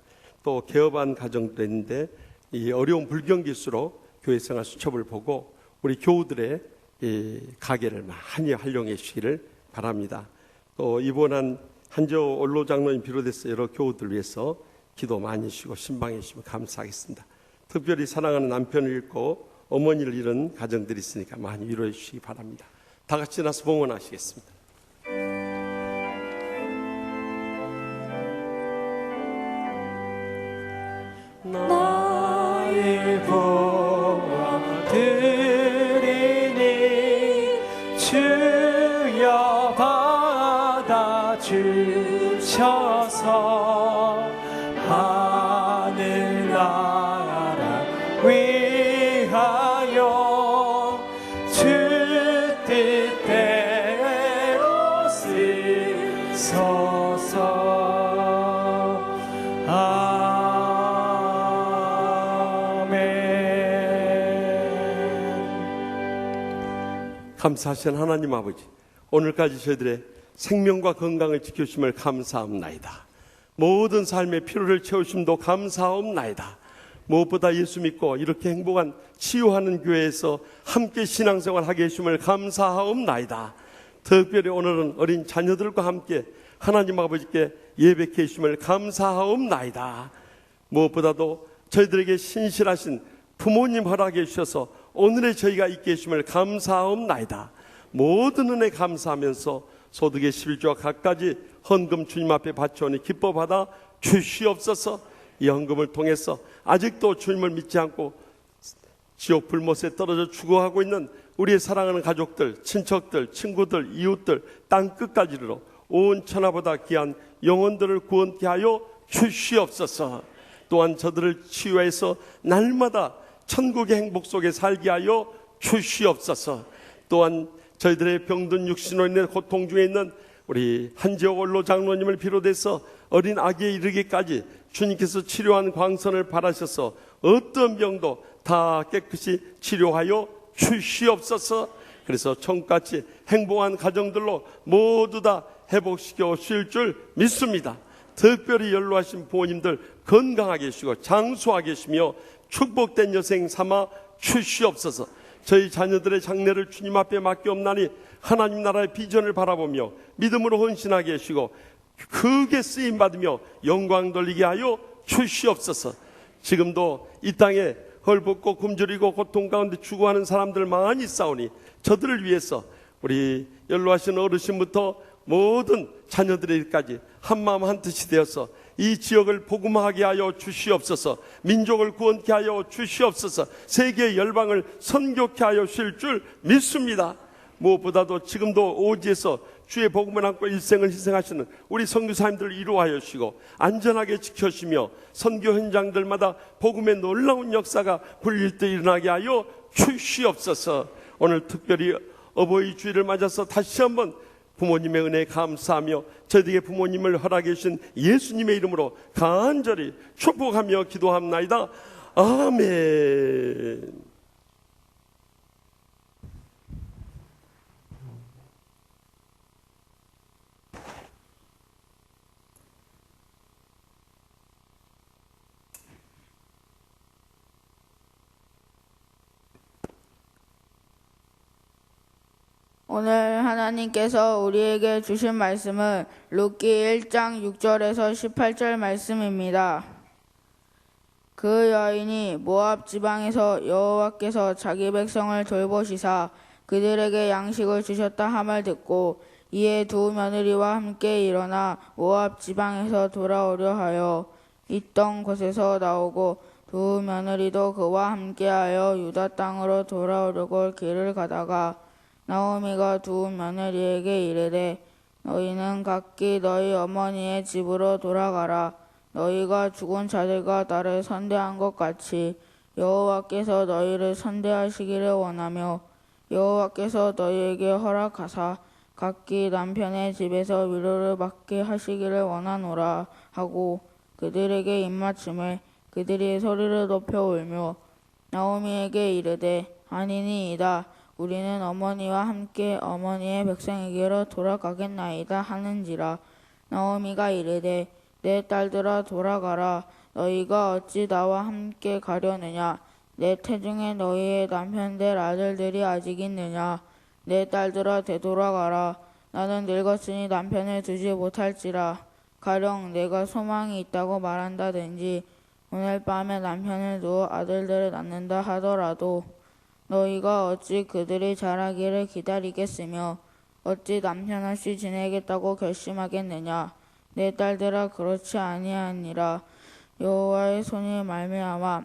또 개업한 가정도 있는데 이 어려운 불경기수로 교회 생활 수첩을 보고 우리 교우들의 이 가게를 많이 활용해 주시기를 바랍니다. 또 이번한 한재호 원로 장로님 비롯해서 여러 교우들 위해서 기도 많이 해주시고 신방해 주시면 감사하겠습니다. 특별히 사랑하는 남편을 잃고 어머니를 잃은 가정들이 있으니까 많이 위로해 주시기 바랍니다. 다 같이 나서 봉헌하시겠습니다. 나의 봉헌 드리니 주여 받아주셔서 하늘나라 위하여 주 뜻대로 쓰소서. 아멘. 감사하신 하나님 아버지, 오늘까지 저희들의 생명과 건강을 지켜주심을 감사합나이다. 모든 삶의 필요를 채우심도 감사합나이다. 무엇보다 예수 믿고 이렇게 행복한 치유하는 교회에서 함께 신앙생활 하게 해주심을 감사하옵나이다. 특별히 오늘은 어린 자녀들과 함께 하나님 아버지께 예배케 해주심을 감사하옵나이다. 무엇보다도 저희들에게 신실하신 부모님 허락해 주셔서 오늘의 저희가 있게 해주심을 감사하옵나이다. 모든 은혜 감사하면서 소득의 11조와 갖가지 헌금 주님 앞에 바쳐오니 기뻐 받아 주시옵소서. 이 헌금을 통해서 아직도 주님을 믿지 않고 지옥 불못에 떨어져 죽어가고 있는 우리의 사랑하는 가족들, 친척들, 친구들, 이웃들, 땅끝까지 이르러 온 천하보다 귀한 영혼들을 구원케 하여 주시옵소서. 또한 저들을 치유해서 날마다 천국의 행복 속에 살게 하여 주시옵소서. 또한 저희들의 병든 육신으로 인해 고통 중에 있는 우리 한재호 원로 장로님을 비롯해서 어린 아기에 이르기까지 주님께서 치료한 광선을 바라셔서 어떤 병도 다 깨끗이 치료하여 주시옵소서. 그래서 청같이 행복한 가정들로 모두 다 회복시켜 주실 줄 믿습니다. 특별히 연로하신 부모님들 건강하게 해주시고 장수하게 해주시며 축복된 여생 삼아 주시옵소서. 저희 자녀들의 장래를 주님 앞에 맡기옵나니 하나님 나라의 비전을 바라보며 믿음으로 헌신하게 해주시고 크게 쓰임받으며 영광 돌리게 하여 주시옵소서. 지금도 이 땅에 헐벗고 굶주리고 고통 가운데 죽어가는 사람들 많이 있사오니 저들을 위해서 우리 연로하신 어르신부터 모든 자녀들에게까지 한마음 한뜻이 되어서 이 지역을 복음화하게 하여 주시옵소서. 민족을 구원케 하여 주시옵소서. 세계 열방을 선교케 하여 주실 줄 믿습니다. 무엇보다도 지금도 오지에서 주의 복음을 안고 일생을 희생하시는 우리 선교사님들을 이루하여 주시고 안전하게 지켜주시며 선교 현장들마다 복음의 놀라운 역사가 불릴 때 일어나게 하여 주시옵소서. 오늘 특별히 어버이 주일을 맞아서 다시 한번 부모님의 은혜에 감사하며 저희에게 부모님을 허락해 주신 예수님의 이름으로 간절히 축복하며 기도합나이다. 아멘. 오늘 하나님께서 우리에게 주신 말씀은 룻기 1장 6절에서 18절 말씀입니다. 그 여인이 모압 지방에서 여호와께서 자기 백성을 돌보시사 그들에게 양식을 주셨다 함을 듣고 이에 두 며느리와 함께 일어나 모압 지방에서 돌아오려 하여 있던 곳에서 나오고 두 며느리도 그와 함께하여 유다 땅으로 돌아오려고 길을 가다가 나오미가 두 며느리에게 이르되 너희는 각기 너희 어머니의 집으로 돌아가라. 너희가 죽은 자들과 나를 선대한 것 같이 여호와께서 너희를 선대하시기를 원하며 여호와께서 너희에게 허락하사 각기 남편의 집에서 위로를 받게 하시기를 원하노라 하고 그들에게 입맞춤에 그들이 소리를 높여 울며 나오미에게 이르되 아니니이다. 우리는 어머니와 함께 어머니의 백성에게로 돌아가겠나이다 하는지라. 나오미가 이르되 내 딸들아 돌아가라. 너희가 어찌 나와 함께 가려느냐. 내 태중에 너희의 남편들 아들들이 아직 있느냐. 내 딸들아 되돌아가라. 나는 늙었으니 남편을 두지 못할지라. 가령 내가 소망이 있다고 말한다든지 오늘 밤에 남편을 두어 아들들을 낳는다 하더라도 너희가 어찌 그들이 자라기를 기다리겠으며 어찌 남편 없이 지내겠다고 결심하겠느냐. 내 딸들아 그렇지 아니하니라. 여호와의 손이 말미암아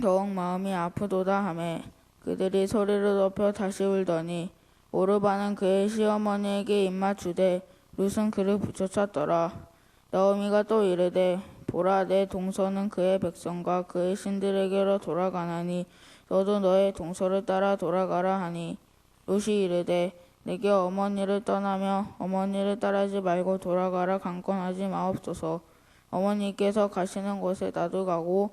더욱 마음이 아프도다 하매 그들이 소리를 높여 다시 울더니 오르바는 그의 시어머니에게 입맞추되 룻은 그를 부쳐찼더라. 나오미가 또 이르되 보라 내 동서는 그의 백성과 그의 신들에게로 돌아가나니 너도 너의 동서를 따라 돌아가라 하니 룻이 이르되 내게 어머니를 떠나며 어머니를 따르지 말고 돌아가라 강권하지 마옵소서. 어머니께서 가시는 곳에 나도 가고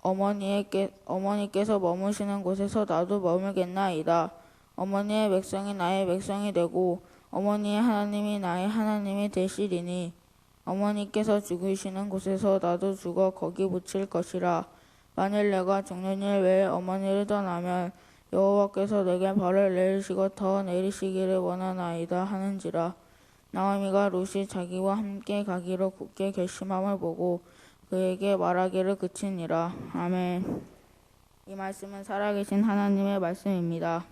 어머니께서 머무시는 곳에서 나도 머물겠나이다. 어머니의 백성이 나의 백성이 되고 어머니의 하나님이 나의 하나님이 되시리니 어머니께서 죽으시는 곳에서 나도 죽어 거기 묻힐 것이라. 만일 내가 죽는 일 외에 어머니를 떠나면 여호와께서 내게 벌을 내리시고 더 내리시기를 원하나이다 하는지라. 나오미가 룻이 자기와 함께 가기로 굳게 결심함을 보고 그에게 말하기를 그치니라. 아멘. 이 말씀은 살아계신 하나님의 말씀입니다.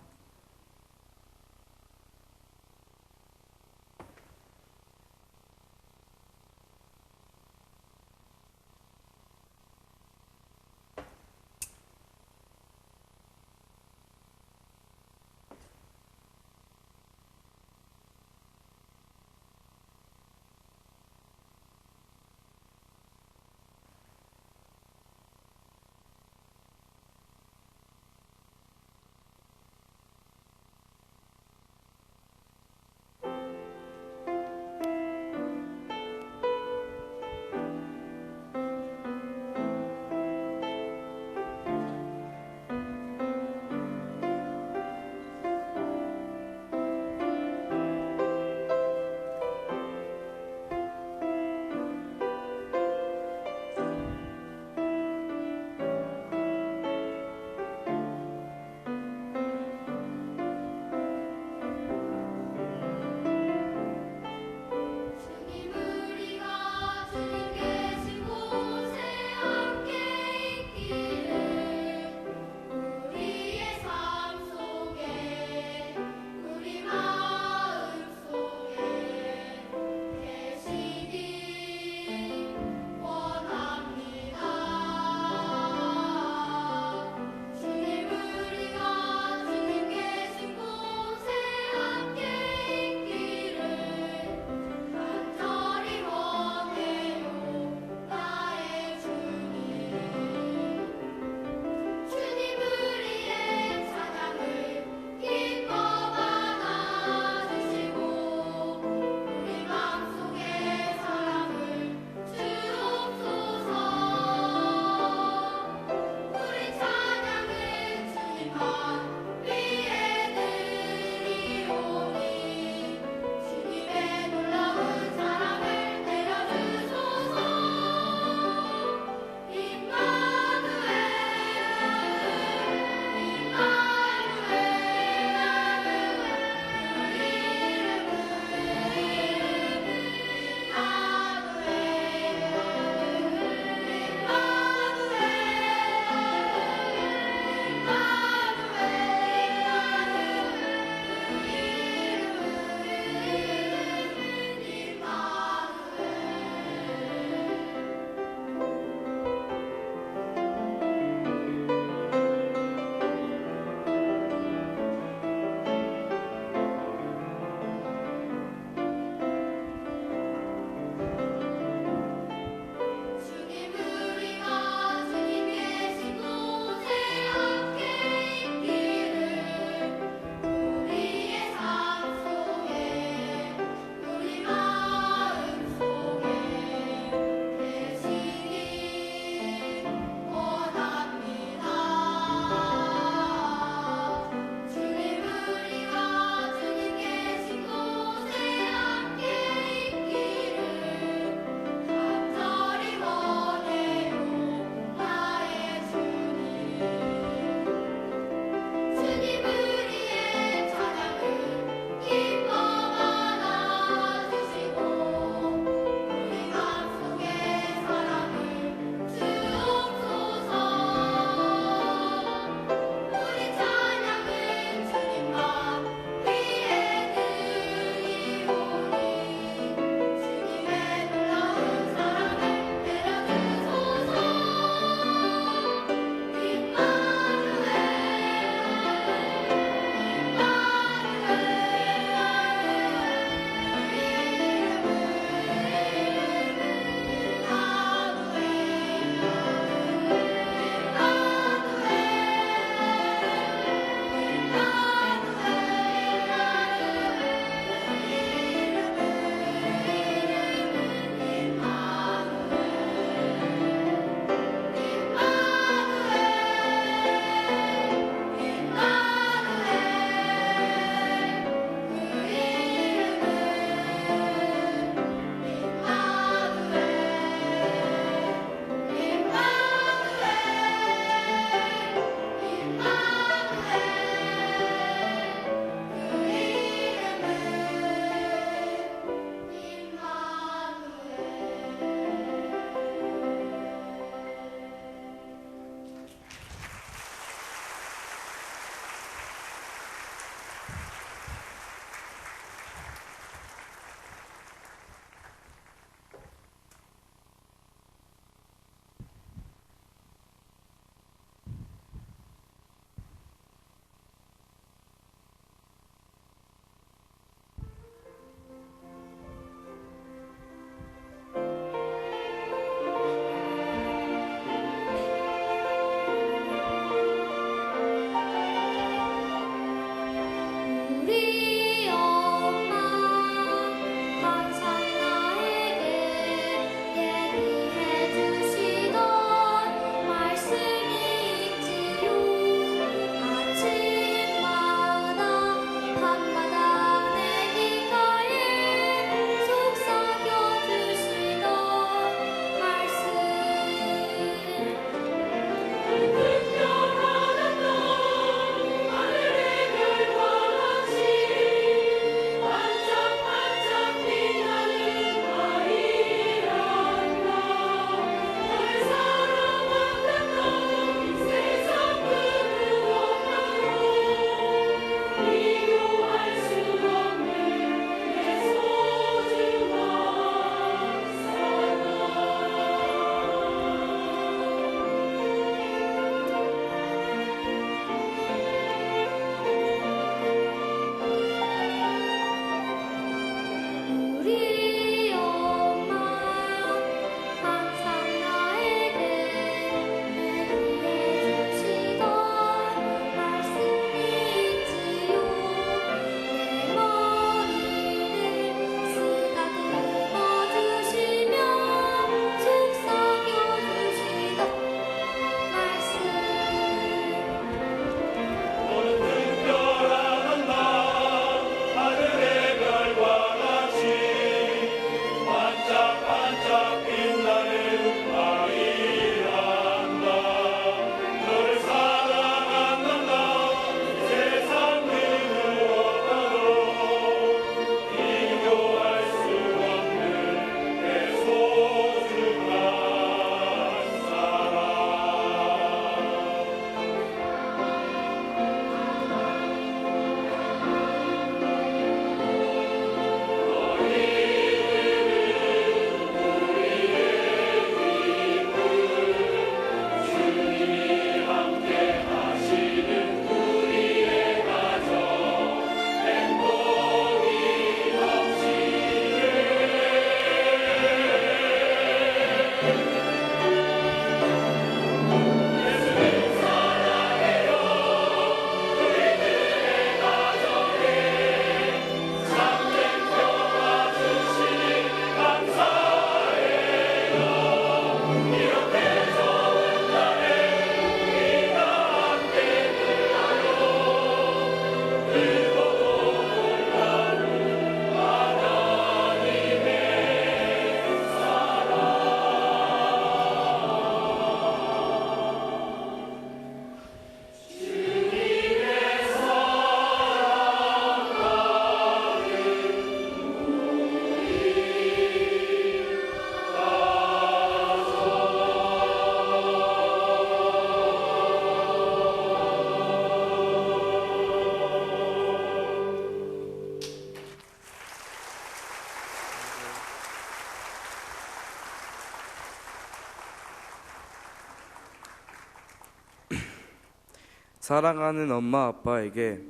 사랑하는 엄마 아빠에게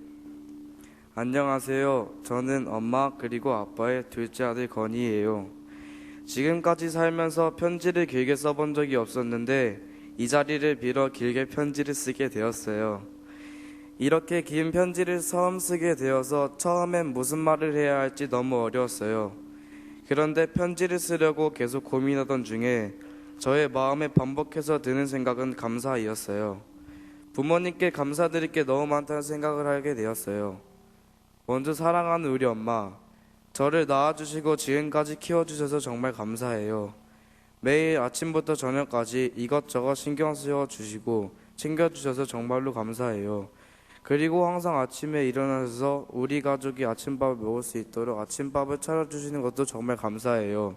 안녕하세요. 저는 엄마 그리고 아빠의 둘째 아들 건이에요. 지금까지 살면서 편지를 길게 써본 적이 없었는데 이 자리를 빌어 길게 편지를 쓰게 되었어요. 이렇게 긴 편지를 처음 쓰게 되어서 처음엔 무슨 말을 해야 할지 너무 어려웠어요. 그런데 편지를 쓰려고 계속 고민하던 중에 저의 마음에 반복해서 드는 생각은 감사이었어요. 부모님께 감사드릴 게 너무 많다는 생각을 하게 되었어요. 먼저 사랑하는 우리 엄마, 저를 낳아주시고 지금까지 키워주셔서 정말 감사해요. 매일 아침부터 저녁까지 이것저것 신경 쓰여주시고 챙겨주셔서 정말로 감사해요. 그리고 항상 아침에 일어나셔서 우리 가족이 아침밥을 먹을 수 있도록 아침밥을 차려주시는 것도 정말 감사해요.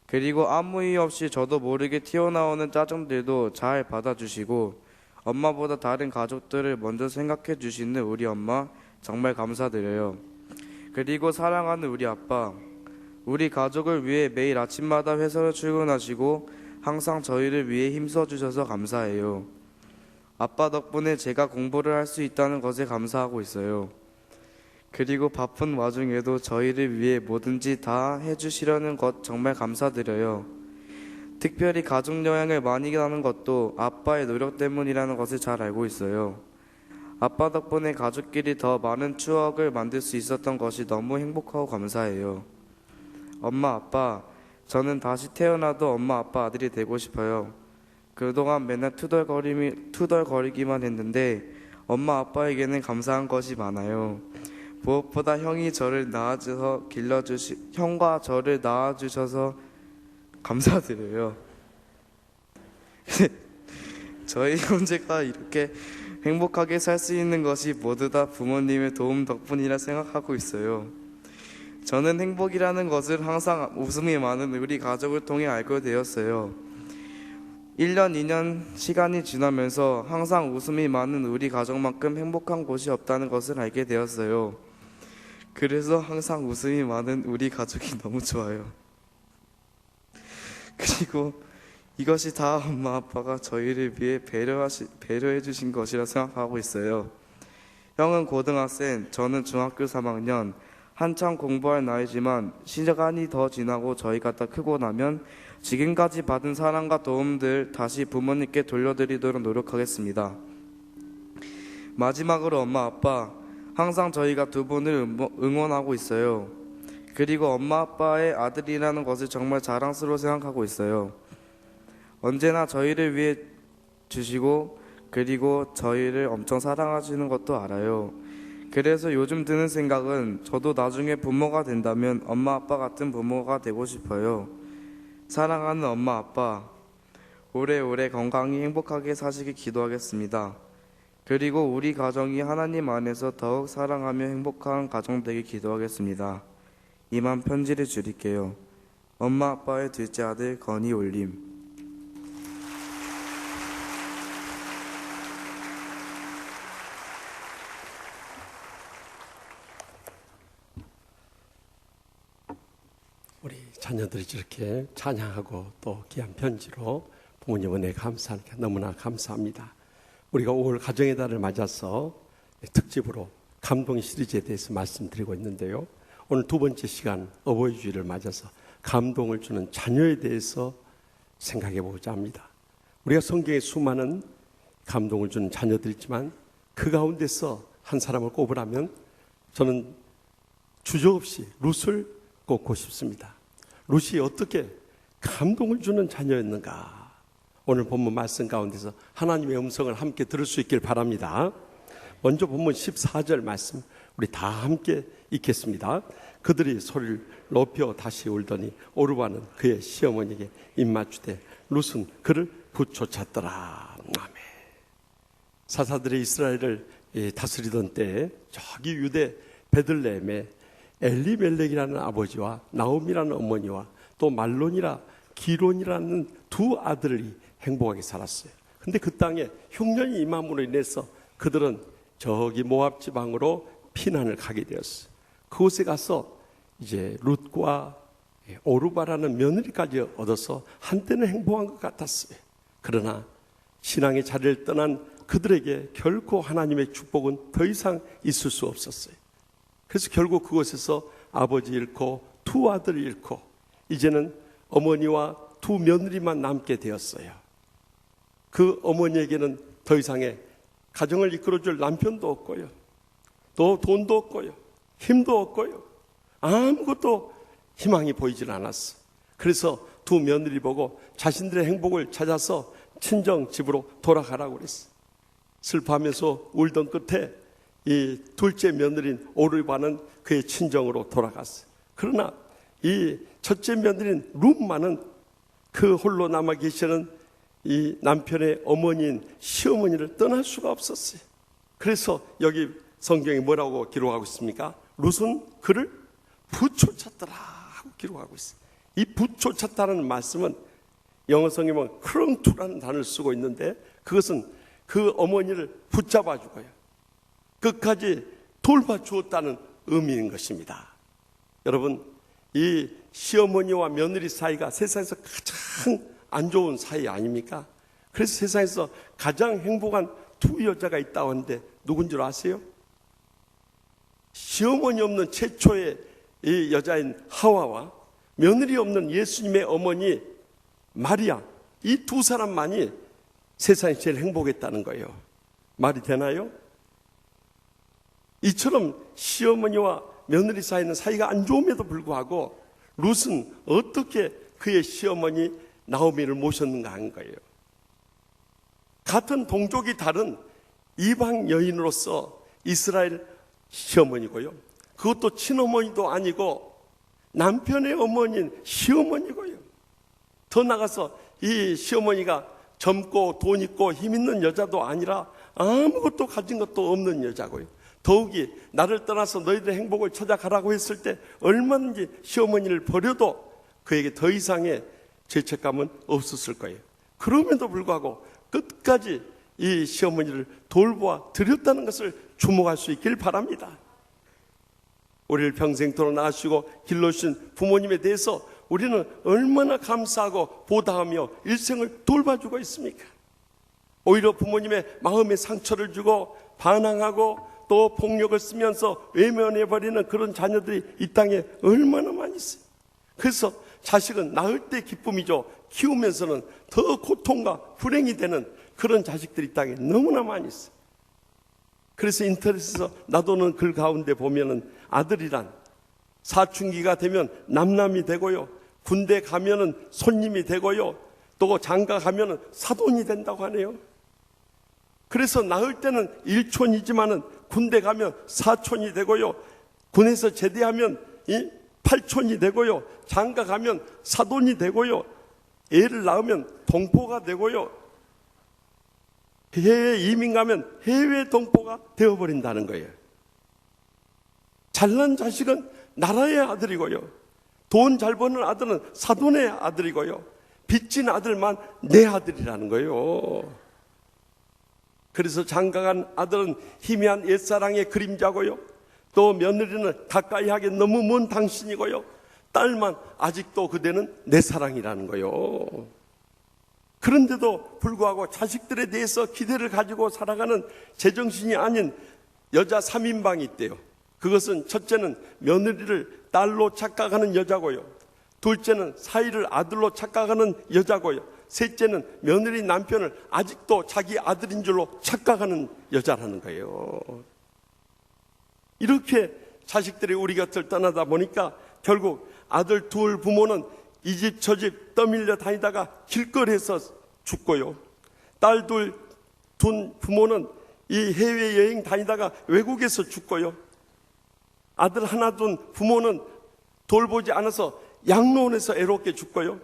그리고 아무 이유 없이 저도 모르게 튀어나오는 짜증들도 잘 받아주시고 엄마보다 다른 가족들을 먼저 생각해 주시는 우리 엄마 정말 감사드려요. 그리고 사랑하는 우리 아빠, 우리 가족을 위해 매일 아침마다 회사를 출근하시고 항상 저희를 위해 힘써주셔서 감사해요. 아빠 덕분에 제가 공부를 할 수 있다는 것에 감사하고 있어요. 그리고 바쁜 와중에도 저희를 위해 뭐든지 다 해주시려는 것 정말 감사드려요. 특별히 가족여행을 많이 가는 것도 아빠의 노력 때문이라는 것을 잘 알고 있어요. 아빠 덕분에 가족끼리 더 많은 추억을 만들 수 있었던 것이 너무 행복하고 감사해요. 엄마, 아빠, 저는 다시 태어나도 엄마, 아빠 아들이 되고 싶어요. 그동안 맨날 투덜거리기만 했는데 엄마, 아빠에게는 감사한 것이 많아요. 무엇보다 형과 저를 낳아주셔서 감사드려요. 저희 형제가 이렇게 행복하게 살 수 있는 것이 모두 다 부모님의 도움 덕분이라 생각하고 있어요. 저는 행복이라는 것을 항상 웃음이 많은 우리 가족을 통해 알게 되었어요. 1년, 2년 시간이 지나면서 항상 웃음이 많은 우리 가족만큼 행복한 곳이 없다는 것을 알게 되었어요. 그래서 항상 웃음이 많은 우리 가족이 너무 좋아요. 그리고 이것이 다 엄마 아빠가 저희를 위해 배려해 주신 것이라 생각하고 있어요. 형은 고등학생, 저는 중학교 3학년, 한창 공부할 나이지만 시간이 더 지나고 저희가 다 크고 나면 지금까지 받은 사랑과 도움들 다시 부모님께 돌려드리도록 노력하겠습니다. 마지막으로 엄마 아빠, 항상 저희가 두 분을 응원하고 있어요. 그리고 엄마 아빠의 아들이라는 것을 정말 자랑스러워 생각하고 있어요. 언제나 저희를 위해 주시고 그리고 저희를 엄청 사랑하시는 것도 알아요. 그래서 요즘 드는 생각은 저도 나중에 부모가 된다면 엄마 아빠 같은 부모가 되고 싶어요. 사랑하는 엄마 아빠, 오래오래 건강히 행복하게 사시길 기도하겠습니다. 그리고 우리 가정이 하나님 안에서 더욱 사랑하며 행복한 가정 되길 기도하겠습니다. 이만 편지를 줄일게요. 엄마 아빠의 둘째 아들 건이 올림. 우리 자녀들이 저렇게 찬양하고 또 귀한 편지로 부모님 은혜 감사하니까 너무나 감사합니다. 우리가 5월 가정의 달을 맞아서 특집으로 감동 시리즈에 대해서 말씀드리고 있는데요. 오늘 두 번째 시간 어버이 주일을 맞아서 감동을 주는 자녀에 대해서 생각해 보고자 합니다. 우리가 성경에 수많은 감동을 주는 자녀들이 있지만 그 가운데서 한 사람을 꼽으라면 저는 주저없이 룻을 꼽고 싶습니다. 룻이 어떻게 감동을 주는 자녀였는가? 오늘 본문 말씀 가운데서 하나님의 음성을 함께 들을 수 있길 바랍니다. 먼저 본문 14절 말씀 우리 다 함께 읽겠습니다. 그들이 소리를 높여 다시 울더니 오르바는 그의 시어머니에게 입맞추되 룻은 그를 부쫓았더라. 아멘. 사사들이 이스라엘을 다스리던 때에 저기 유대 베들레헴에 엘리멜렉이라는 아버지와 나옴이라는 어머니와 또 말론이라 기론이라는 두 아들이 행복하게 살았어요. 근데 그 땅에 흉년이 임함으로 인해서 그들은 저기 모압 지방으로 피난을 가게 되었어요. 그곳에 가서 이제 룻과 오르바라는 며느리까지 얻어서 한때는 행복한 것 같았어요. 그러나 신앙의 자리를 떠난 그들에게 결코 하나님의 축복은 더 이상 있을 수 없었어요. 그래서 결국 그곳에서 아버지 잃고 두 아들을 잃고 이제는 어머니와 두 며느리만 남게 되었어요. 그 어머니에게는 더 이상의 가정을 이끌어줄 남편도 없고요, 또 돈도 없고요, 힘도 없고요, 아무것도 희망이 보이질 않았어. 그래서 두 며느리 보고 자신들의 행복을 찾아서 친정 집으로 돌아가라고 그랬어. 슬퍼하면서 울던 끝에 이 둘째 며느리인 오르바는 그의 친정으로 돌아갔어요. 그러나 이 첫째 며느리인 룸마는 그 홀로 남아 계시는 이 남편의 어머니인 시어머니를 떠날 수가 없었어요. 그래서 여기 성경에 뭐라고 기록하고 있습니까? 룻은 그를 부쫓았더라 하고 기록하고 있어요. 이 부쫓았다는 말씀은 영어 성경은 clung to라는 단어를 쓰고 있는데, 그것은 그 어머니를 붙잡아 주고요, 끝까지 돌봐주었다는 의미인 것입니다. 여러분, 이 시어머니와 며느리 사이가 세상에서 가장 안 좋은 사이 아닙니까? 그래서 세상에서 가장 행복한 두 여자가 있다고 하는데 누군 줄 아세요? 시어머니 없는 최초의 이 여자인 하와와 며느리 없는 예수님의 어머니 마리아, 이 두 사람만이 세상에 제일 행복했다는 거예요. 말이 되나요? 이처럼 시어머니와 며느리 사이는 사이가 안 좋음에도 불구하고 룻은 어떻게 그의 시어머니 나오미를 모셨는가 한 거예요. 같은 동족이 다른 이방 여인으로서 이스라엘 시어머니고요, 그것도 친어머니도 아니고 남편의 어머니인 시어머니고요, 더 나가서 이 시어머니가 젊고 돈 있고 힘 있는 여자도 아니라 아무것도 가진 것도 없는 여자고요, 더욱이 나를 떠나서 너희들의 행복을 찾아가라고 했을 때 얼마든지 시어머니를 버려도 그에게 더 이상의 죄책감은 없었을 거예요. 그럼에도 불구하고 끝까지 이 시어머니를 돌보아 드렸다는 것을 주목할 수 있길 바랍니다. 우리를 평생토록 낳으시고 길러주신 부모님에 대해서 우리는 얼마나 감사하고 보답하며 일생을 돌봐주고 있습니까? 오히려 부모님의 마음에 상처를 주고 반항하고 또 폭력을 쓰면서 외면해버리는 그런 자녀들이 이 땅에 얼마나 많이 있어요. 그래서 자식은 낳을 때 기쁨이죠, 키우면서는 더 고통과 불행이 되는 그런 자식들이 이 땅에 너무나 많이 있어요. 그래서 인터넷에서 나도는 글 가운데 보면은 아들이란 사춘기가 되면 남남이 되고요, 군대 가면은 손님이 되고요, 또 장가 가면은 사돈이 된다고 하네요. 그래서 낳을 때는 일촌이지만은 군대 가면 사촌이 되고요, 군에서 제대하면 이 팔촌이 되고요, 장가 가면 사돈이 되고요, 애를 낳으면 동포가 되고요, 해외 이민 가면 해외 동포가 되어버린다는 거예요. 잘난 자식은 나라의 아들이고요, 돈 잘 버는 아들은 사돈의 아들이고요, 빚진 아들만 내 아들이라는 거예요. 그래서 장가간 아들은 희미한 옛사랑의 그림자고요, 또 며느리는 가까이 하기 너무 먼 당신이고요, 딸만 아직도 그대는 내 사랑이라는 거예요. 그런데도 불구하고 자식들에 대해서 기대를 가지고 살아가는 제정신이 아닌 여자 3인방이 있대요. 그것은 첫째는 며느리를 딸로 착각하는 여자고요, 둘째는 사위를 아들로 착각하는 여자고요, 셋째는 며느리 남편을 아직도 자기 아들인 줄로 착각하는 여자라는 거예요. 이렇게 자식들이 우리 곁을 떠나다 보니까 결국 아들 둘 부모는 이 집 저 집 떠밀려 다니다가 길거리에서 죽고요, 딸 둘 둔 부모는 이 해외여행 다니다가 외국에서 죽고요, 아들 하나 둔 부모는 돌보지 않아서 양로원에서 애롭게 죽고요,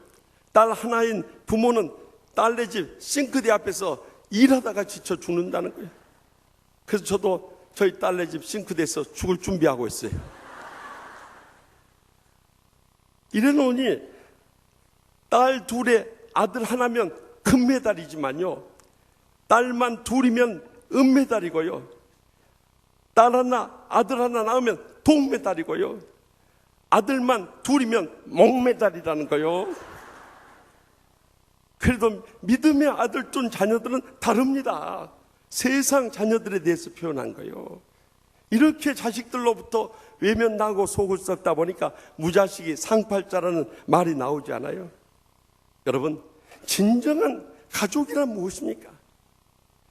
딸 하나인 부모는 딸네 집 싱크대 앞에서 일하다가 지쳐 죽는다는 거예요. 그래서 저도 저희 딸네 집 싱크대에서 죽을 준비하고 있어요. 이래놓으니 딸 둘에 아들 하나면 금메달이지만요, 딸만 둘이면 은메달이고요, 딸 하나 아들 하나 낳으면 동메달이고요, 아들만 둘이면 목메달이라는 거예요. 그래도 믿음의 아들 둔 자녀들은 다릅니다. 세상 자녀들에 대해서 표현한 거예요. 이렇게 자식들로부터 외면당하고 속을 썩다 보니까 무자식이 상팔자라는 말이 나오지 않아요? 여러분, 진정한 가족이란 무엇입니까?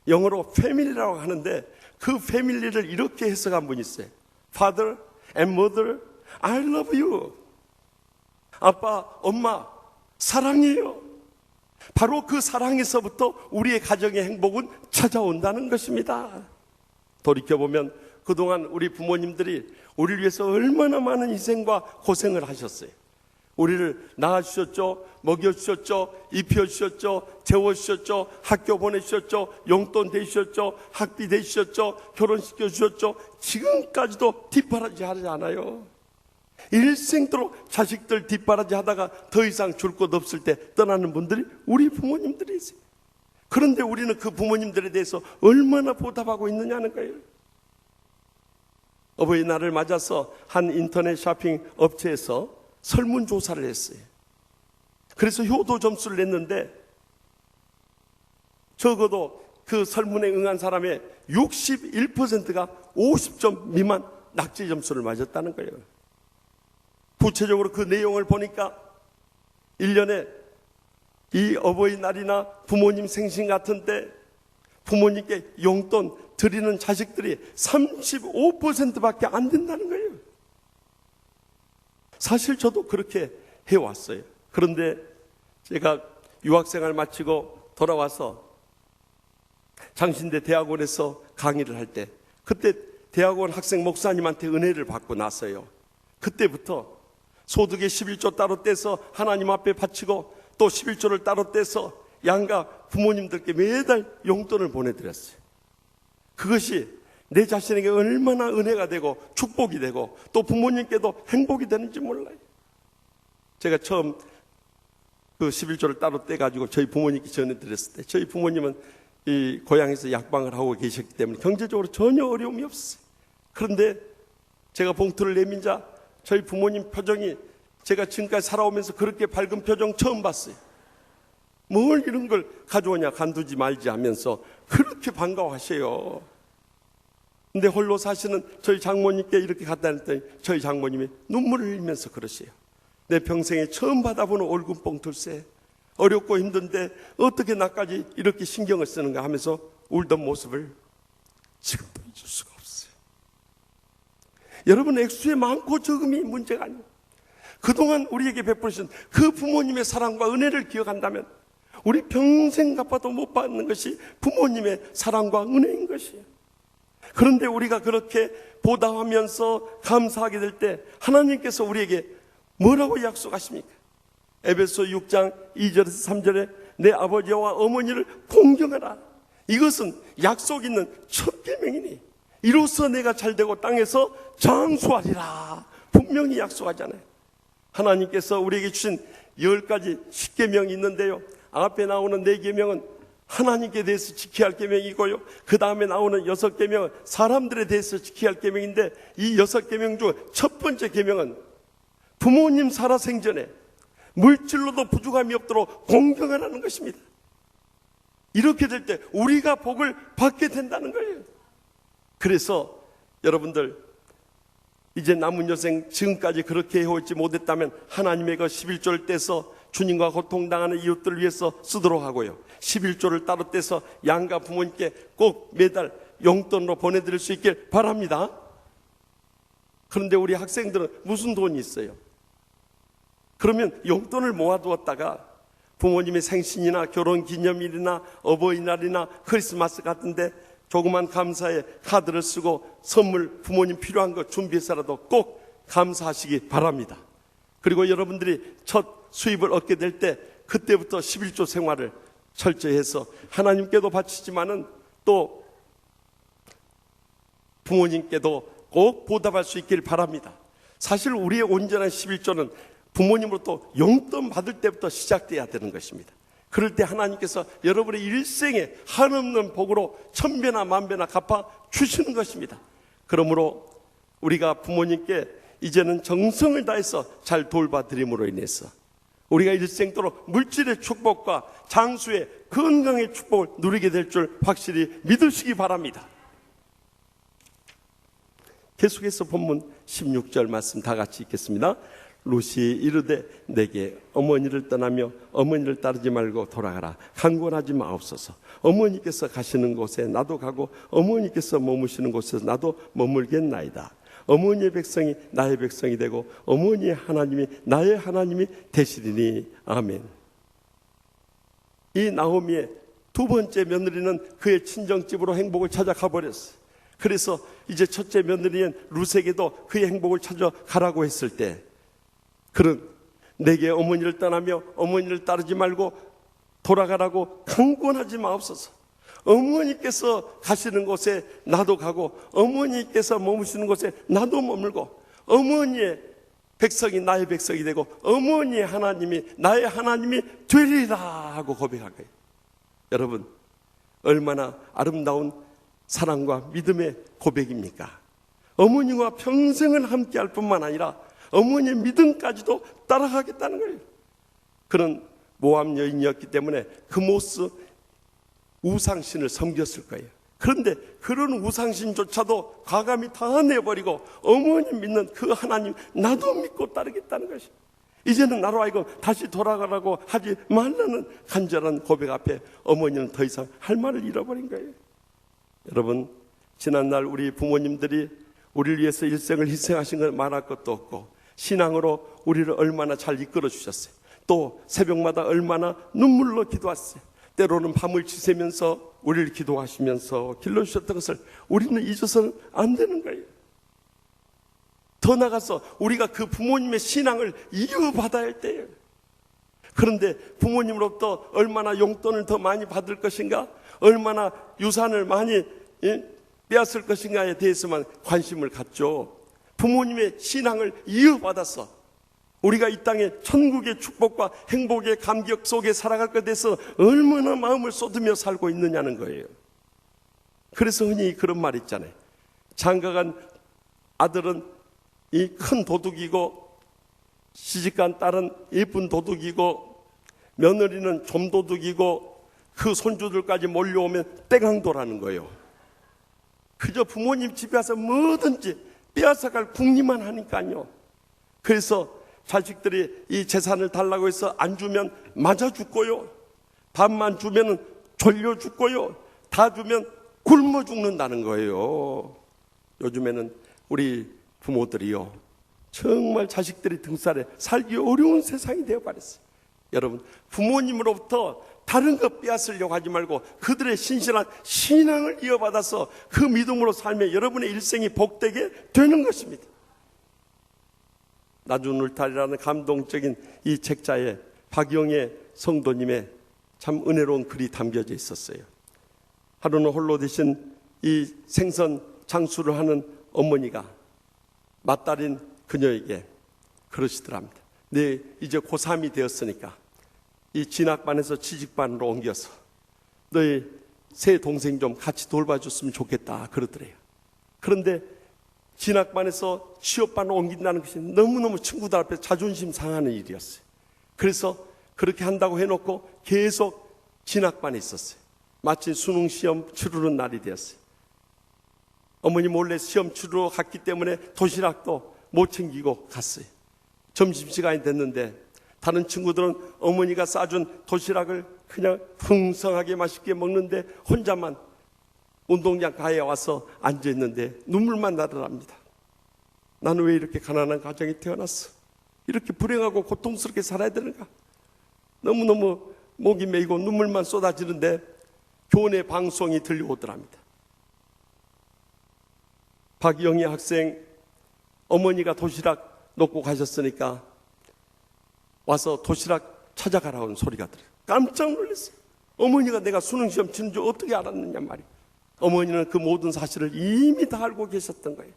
영어로 패밀리라고 하는데 그 패밀리를 이렇게 해석한 분이 있어요. Father and Mother, I love you. 아빠, 엄마, 사랑해요. 바로 그 사랑에서부터 우리의 가정의 행복은 찾아온다는 것입니다. 돌이켜보면 그동안 우리 부모님들이 우리를 위해서 얼마나 많은 희생과 고생을 하셨어요. 우리를 낳아주셨죠, 먹여주셨죠, 입혀주셨죠, 재워주셨죠, 학교 보내주셨죠, 용돈 대주셨죠, 학비 대주셨죠, 결혼시켜주셨죠. 지금까지도 뒷바라지 하지 않아요. 일생도록 자식들 뒷바라지 하다가 더 이상 줄 것 없을 때 떠나는 분들이 우리 부모님들이세요. 그런데 우리는 그 부모님들에 대해서 얼마나 보답하고 있느냐는 거예요. 어버이날을 맞아서 한 인터넷 쇼핑 업체에서 설문조사를 했어요. 그래서 효도 점수를 냈는데 적어도 그 설문에 응한 사람의 61%가 50점 미만 낙제 점수를 맞았다는 거예요. 구체적으로 그 내용을 보니까 1년에 이 어버이날이나 부모님 생신 같은 때 부모님께 용돈 드리는 자식들이 35%밖에 안 된다는 거예요. 사실 저도 그렇게 해왔어요. 그런데 제가 유학생활 마치고 돌아와서 장신대 대학원에서 강의를 할 때 그때 대학원 학생 목사님한테 은혜를 받고 나서요. 그때부터 소득의 11조 따로 떼서 하나님 앞에 바치고 또 11조를 따로 떼서 양가 부모님들께 매달 용돈을 보내드렸어요. 그것이 내 자신에게 얼마나 은혜가 되고 축복이 되고 또 부모님께도 행복이 되는지 몰라요. 제가 처음 그 11조를 따로 떼가지고 저희 부모님께 전해드렸을 때 저희 부모님은 이 고향에서 약방을 하고 계셨기 때문에 경제적으로 전혀 어려움이 없어요. 그런데 제가 봉투를 내민자 저희 부모님 표정이 제가 지금까지 살아오면서 그렇게 밝은 표정 처음 봤어요. 뭘 이런 걸 가져오냐 간두지 말지 하면서 그렇게 반가워하셔요. 근데 홀로 사시는 저희 장모님께 이렇게 갖다 냈더니 저희 장모님이 눈물을 흘리면서 그러세요. 내 평생에 처음 받아보는 올금봉투세, 어렵고 힘든데 어떻게 나까지 이렇게 신경을 쓰는가 하면서 울던 모습을 지금도 잊을 수가 없어요. 여러분, 액수의 많고 적음이 문제가 아니에요. 그동안 우리에게 베푸신 그 부모님의 사랑과 은혜를 기억한다면 우리 평생 갚아도 못 받는 것이 부모님의 사랑과 은혜인 것이에요. 그런데 우리가 그렇게 보답하면서 감사하게 될 때 하나님께서 우리에게 뭐라고 약속하십니까? 에베소 6장 2절에서 3절에 내 아버지와 어머니를 공경하라. 이것은 약속 있는 첫 계명이니 이로써 내가 잘되고 땅에서 장수하리라. 분명히 약속하잖아요. 하나님께서 우리에게 주신 10가지 10계명이 있는데요, 앞에 나오는 4계명은 하나님께 대해서 지켜야 할 계명이고요, 그 다음에 나오는 6계명은 사람들에 대해서 지켜야 할 계명인데 이 6계명 중 첫 번째 계명은 부모님 살아생전에 물질로도 부족함이 없도록 공경하라는 것입니다. 이렇게 될 때 우리가 복을 받게 된다는 거예요. 그래서 여러분들 이제 남은 여생 지금까지 그렇게 해오지 못했다면 하나님의 그 11조를 떼서 주님과 고통당하는 이웃들을 위해서 쓰도록 하고요, 11조를 따로 떼서 양가 부모님께 꼭 매달 용돈으로 보내드릴 수 있길 바랍니다. 그런데 우리 학생들은 무슨 돈이 있어요? 그러면 용돈을 모아두었다가 부모님의 생신이나 결혼기념일이나 어버이날이나 크리스마스 같은데 조그만 감사에 카드를 쓰고 선물 부모님 필요한 거 준비해서라도 꼭 감사하시기 바랍니다. 그리고 여러분들이 첫 수입을 얻게 될 때 그때부터 11조 생활을 철저히 해서 하나님께도 바치지만은 또 부모님께도 꼭 보답할 수 있길 바랍니다. 사실 우리의 온전한 11조는 부모님으로부터 용돈 받을 때부터 시작돼야 되는 것입니다. 그럴 때 하나님께서 여러분의 일생에 한없는 복으로 천배나 만배나 갚아 주시는 것입니다. 그러므로 우리가 부모님께 이제는 정성을 다해서 잘 돌봐드림으로 인해서 우리가 일생도록 물질의 축복과 장수의 건강의 축복을 누리게 될 줄 확실히 믿으시기 바랍니다. 계속해서 본문 16절 말씀 다 같이 읽겠습니다. 롯이 이르되 내게 어머니를 떠나며 어머니를 따르지 말고 돌아가라. 강권하지 마옵소서. 어머니께서 가시는 곳에 나도 가고 어머니께서 머무시는 곳에서 나도 머물겠나이다. 어머니의 백성이 나의 백성이 되고 어머니의 하나님이 나의 하나님이 되시리니. 아멘. 이 나오미의 두 번째 며느리는 그의 친정집으로 행복을 찾아 가버렸어요. 그래서 이제 첫째 며느리인 룻에게도 그의 행복을 찾아 가라고 했을 때, 그는 내게 어머니를 떠나며 어머니를 따르지 말고 돌아가라고 강권하지 마옵소서. 어머니께서 가시는 곳에 나도 가고 어머니께서 머무시는 곳에 나도 머물고 어머니의 백성이 나의 백성이 되고 어머니의 하나님이 나의 하나님이 되리라 하고 고백한 거예요. 여러분, 얼마나 아름다운 사랑과 믿음의 고백입니까? 어머니와 평생을 함께할 뿐만 아니라 어머니의 믿음까지도 따라가겠다는 거예요. 그는 모함 여인이었기 때문에 그 모습 우상신을 섬겼을 거예요. 그런데 그런 우상신조차도 과감히 다 내버리고 어머니 믿는 그 하나님 나도 믿고 따르겠다는 것이, 이제는 나로 하여금 다시 돌아가라고 하지 말라는 간절한 고백 앞에 어머니는 더 이상 할 말을 잃어버린 거예요. 여러분, 지난날 우리 부모님들이 우리를 위해서 일생을 희생하신 건 말할 것도 없고 신앙으로 우리를 얼마나 잘 이끌어 주셨어요. 또 새벽마다 얼마나 눈물로 기도했어요. 때로는 밤을 지새면서 우리를 기도하시면서 길러주셨던 것을 우리는 잊어서는 안 되는 거예요. 더 나아가서 우리가 그 부모님의 신앙을 이어받아야 할 때예요. 그런데 부모님으로부터 얼마나 용돈을 더 많이 받을 것인가, 얼마나 유산을 많이 빼앗을 것인가에 대해서만 관심을 갖죠. 부모님의 신앙을 이어받아서 우리가 이 땅에 천국의 축복과 행복의 감격 속에 살아갈 것에 대해서 얼마나 마음을 쏟으며 살고 있느냐는 거예요. 그래서 흔히 그런 말 있잖아요. 장가간 아들은 이 큰 도둑이고 시집간 딸은 예쁜 도둑이고 며느리는 좀 도둑이고 그 손주들까지 몰려오면 땡강도라는 거예요. 그저 부모님 집에 와서 뭐든지 빼앗아갈 궁리만 하니까요. 그래서 자식들이 이 재산을 달라고 해서 안 주면 맞아 죽고요, 반만 주면 졸려 죽고요, 다 주면 굶어 죽는다는 거예요. 요즘에는 우리 부모들이요, 정말 자식들이 등살에 살기 어려운 세상이 되어버렸어요. 여러분, 부모님으로부터 다른 것 빼앗으려고 하지 말고 그들의 신실한 신앙을 이어받아서 그 믿음으로 살면 여러분의 일생이 복되게 되는 것입니다. 나중 울타리라는 감동적인 이 책자에 박영애 성도님의 참 은혜로운 글이 담겨져 있었어요. 하루는 홀로 되신 이 생선 장수를 하는 어머니가 맏딸인 그녀에게 그러시더랍니다. 네, 이제 고3이 되었으니까 이 진학반에서 취직반으로 옮겨서 너희 새 동생 좀 같이 돌봐줬으면 좋겠다 그러더래요. 그런데 진학반에서 취업반으로 옮긴다는 것이 너무너무 친구들 앞에 자존심 상하는 일이었어요. 그래서 그렇게 한다고 해놓고 계속 진학반에 있었어요. 마치 수능 시험 치르는 날이 되었어요. 어머니 몰래 시험 치르러 갔기 때문에 도시락도 못 챙기고 갔어요. 점심시간이 됐는데 다른 친구들은 어머니가 싸준 도시락을 그냥 풍성하게 맛있게 먹는데 혼자만 운동장 가에 와서 앉아있는데 눈물만 나더랍니다. 나는 왜 이렇게 가난한 가정에 태어났어? 이렇게 불행하고 고통스럽게 살아야 되는가? 너무너무 목이 메이고 눈물만 쏟아지는데 교내 방송이 들려오더랍니다. 박영희 학생 어머니가 도시락 놓고 가셨으니까 와서 도시락 찾아가라는 소리가 들어요. 깜짝 놀랐어요. 어머니가 내가 수능시험 치는 줄 어떻게 알았느냐 말이에요. 어머니는 그 모든 사실을 이미 다 알고 계셨던 거예요.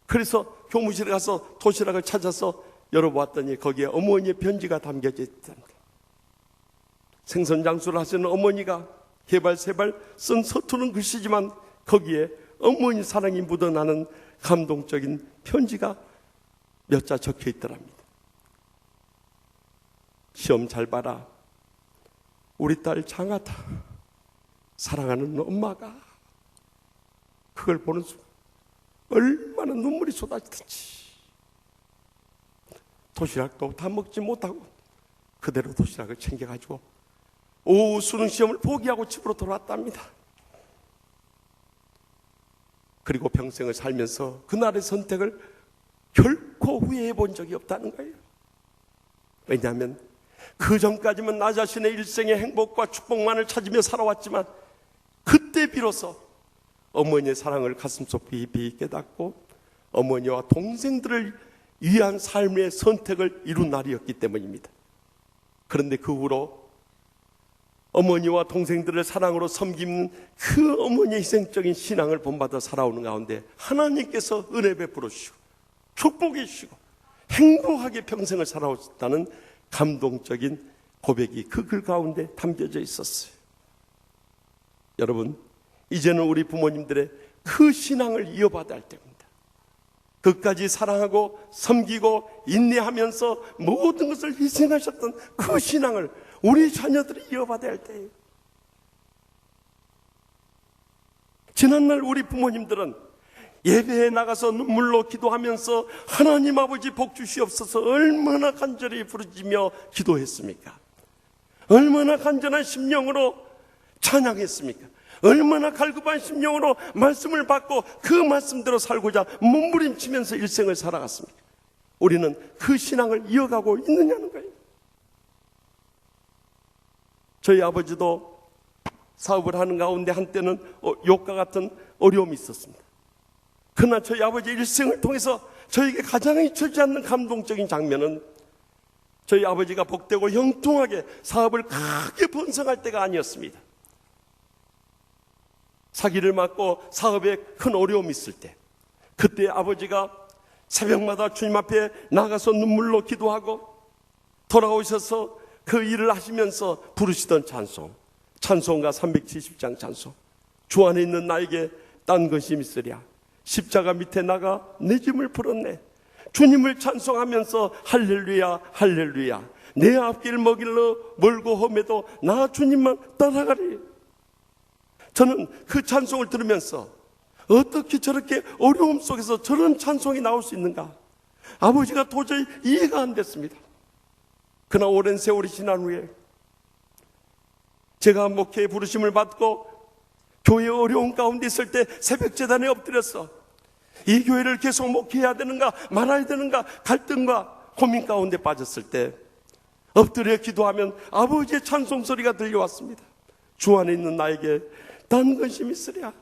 그래서 교무실에 가서 도시락을 찾아서 열어보았더니 거기에 어머니의 편지가 담겨져 있답니다. 생선장수를 하시는 어머니가 개발세발 쓴 서투른 글씨지만 거기에 어머니 사랑이 묻어나는 감동적인 편지가 몇 자 적혀 있더랍니다. 시험 잘 봐라. 우리 딸 장하다. 사랑하는 엄마가 그걸 보는 순간 얼마나 눈물이 쏟아지든지. 도시락도 다 먹지 못하고 그대로 도시락을 챙겨가지고 오후 수능 시험을 포기하고 집으로 돌아왔답니다. 그리고 평생을 살면서 그날의 선택을 결코 후회해 본 적이 없다는 거예요. 왜냐하면 그 전까지만 나 자신의 일생의 행복과 축복만을 찾으며 살아왔지만 그때 비로소 어머니의 사랑을 가슴속 비비 깨닫고 어머니와 동생들을 위한 삶의 선택을 이룬 날이었기 때문입니다. 그런데 그 후로 어머니와 동생들을 사랑으로 섬기는 그 어머니의 희생적인 신앙을 본받아 살아오는 가운데 하나님께서 은혜 베풀어 주시고 축복해 주시고 행복하게 평생을 살아오셨다는 감동적인 고백이 그 글 가운데 담겨져 있었어요. 여러분, 이제는 우리 부모님들의 그 신앙을 이어받아야 할 때입니다. 끝까지 사랑하고 섬기고 인내하면서 모든 것을 희생하셨던 그 신앙을 우리 자녀들이 이어받아야 할 때예요. 지난날 우리 부모님들은 예배에 나가서 눈물로 기도하면서 하나님 아버지 복 주시옵소서 얼마나 간절히 부르짖며 기도했습니까? 얼마나 간절한 심령으로 찬양했습니까? 얼마나 갈급한 심령으로 말씀을 받고 그 말씀대로 살고자 몸부림치면서 일생을 살아갔습니까? 우리는 그 신앙을 이어가고 있느냐는 거예요. 저희 아버지도 사업을 하는 가운데 한때는 욕과 같은 어려움이 있었습니다. 그러나 저희 아버지의 일생을 통해서 저에게 가장 잊혀지지 않는 감동적인 장면은 저희 아버지가 복되고 형통하게 사업을 크게 번성할 때가 아니었습니다. 사기를 맞고 사업에 큰 어려움이 있을 때, 그때 아버지가 새벽마다 주님 앞에 나가서 눈물로 기도하고 돌아오셔서 그 일을 하시면서 부르시던 찬송가 370장 찬송. 주 안에 있는 나에게 딴 것이 있으랴. 십자가 밑에 나가 내 짐을 풀었네. 주님을 찬송하면서 할렐루야 할렐루야. 내 앞길 먹일러 멀고 험해도 나 주님만 따라가리. 저는 그 찬송을 들으면서 어떻게 저렇게 어려움 속에서 저런 찬송이 나올 수 있는가? 아버지가 도저히 이해가 안 됐습니다. 그러나 오랜 세월이 지난 후에 제가 목회의 부르심을 받고 교회 어려운 가운데 있을 때 새벽 제단에 엎드렸어. 이 교회를 계속 목회해야 되는가 말아야 되는가 갈등과 고민 가운데 빠졌을 때 엎드려 기도하면 아버지의 찬송 소리가 들려왔습니다. 주 안에 있는 나에게 딴 것이 있으랴.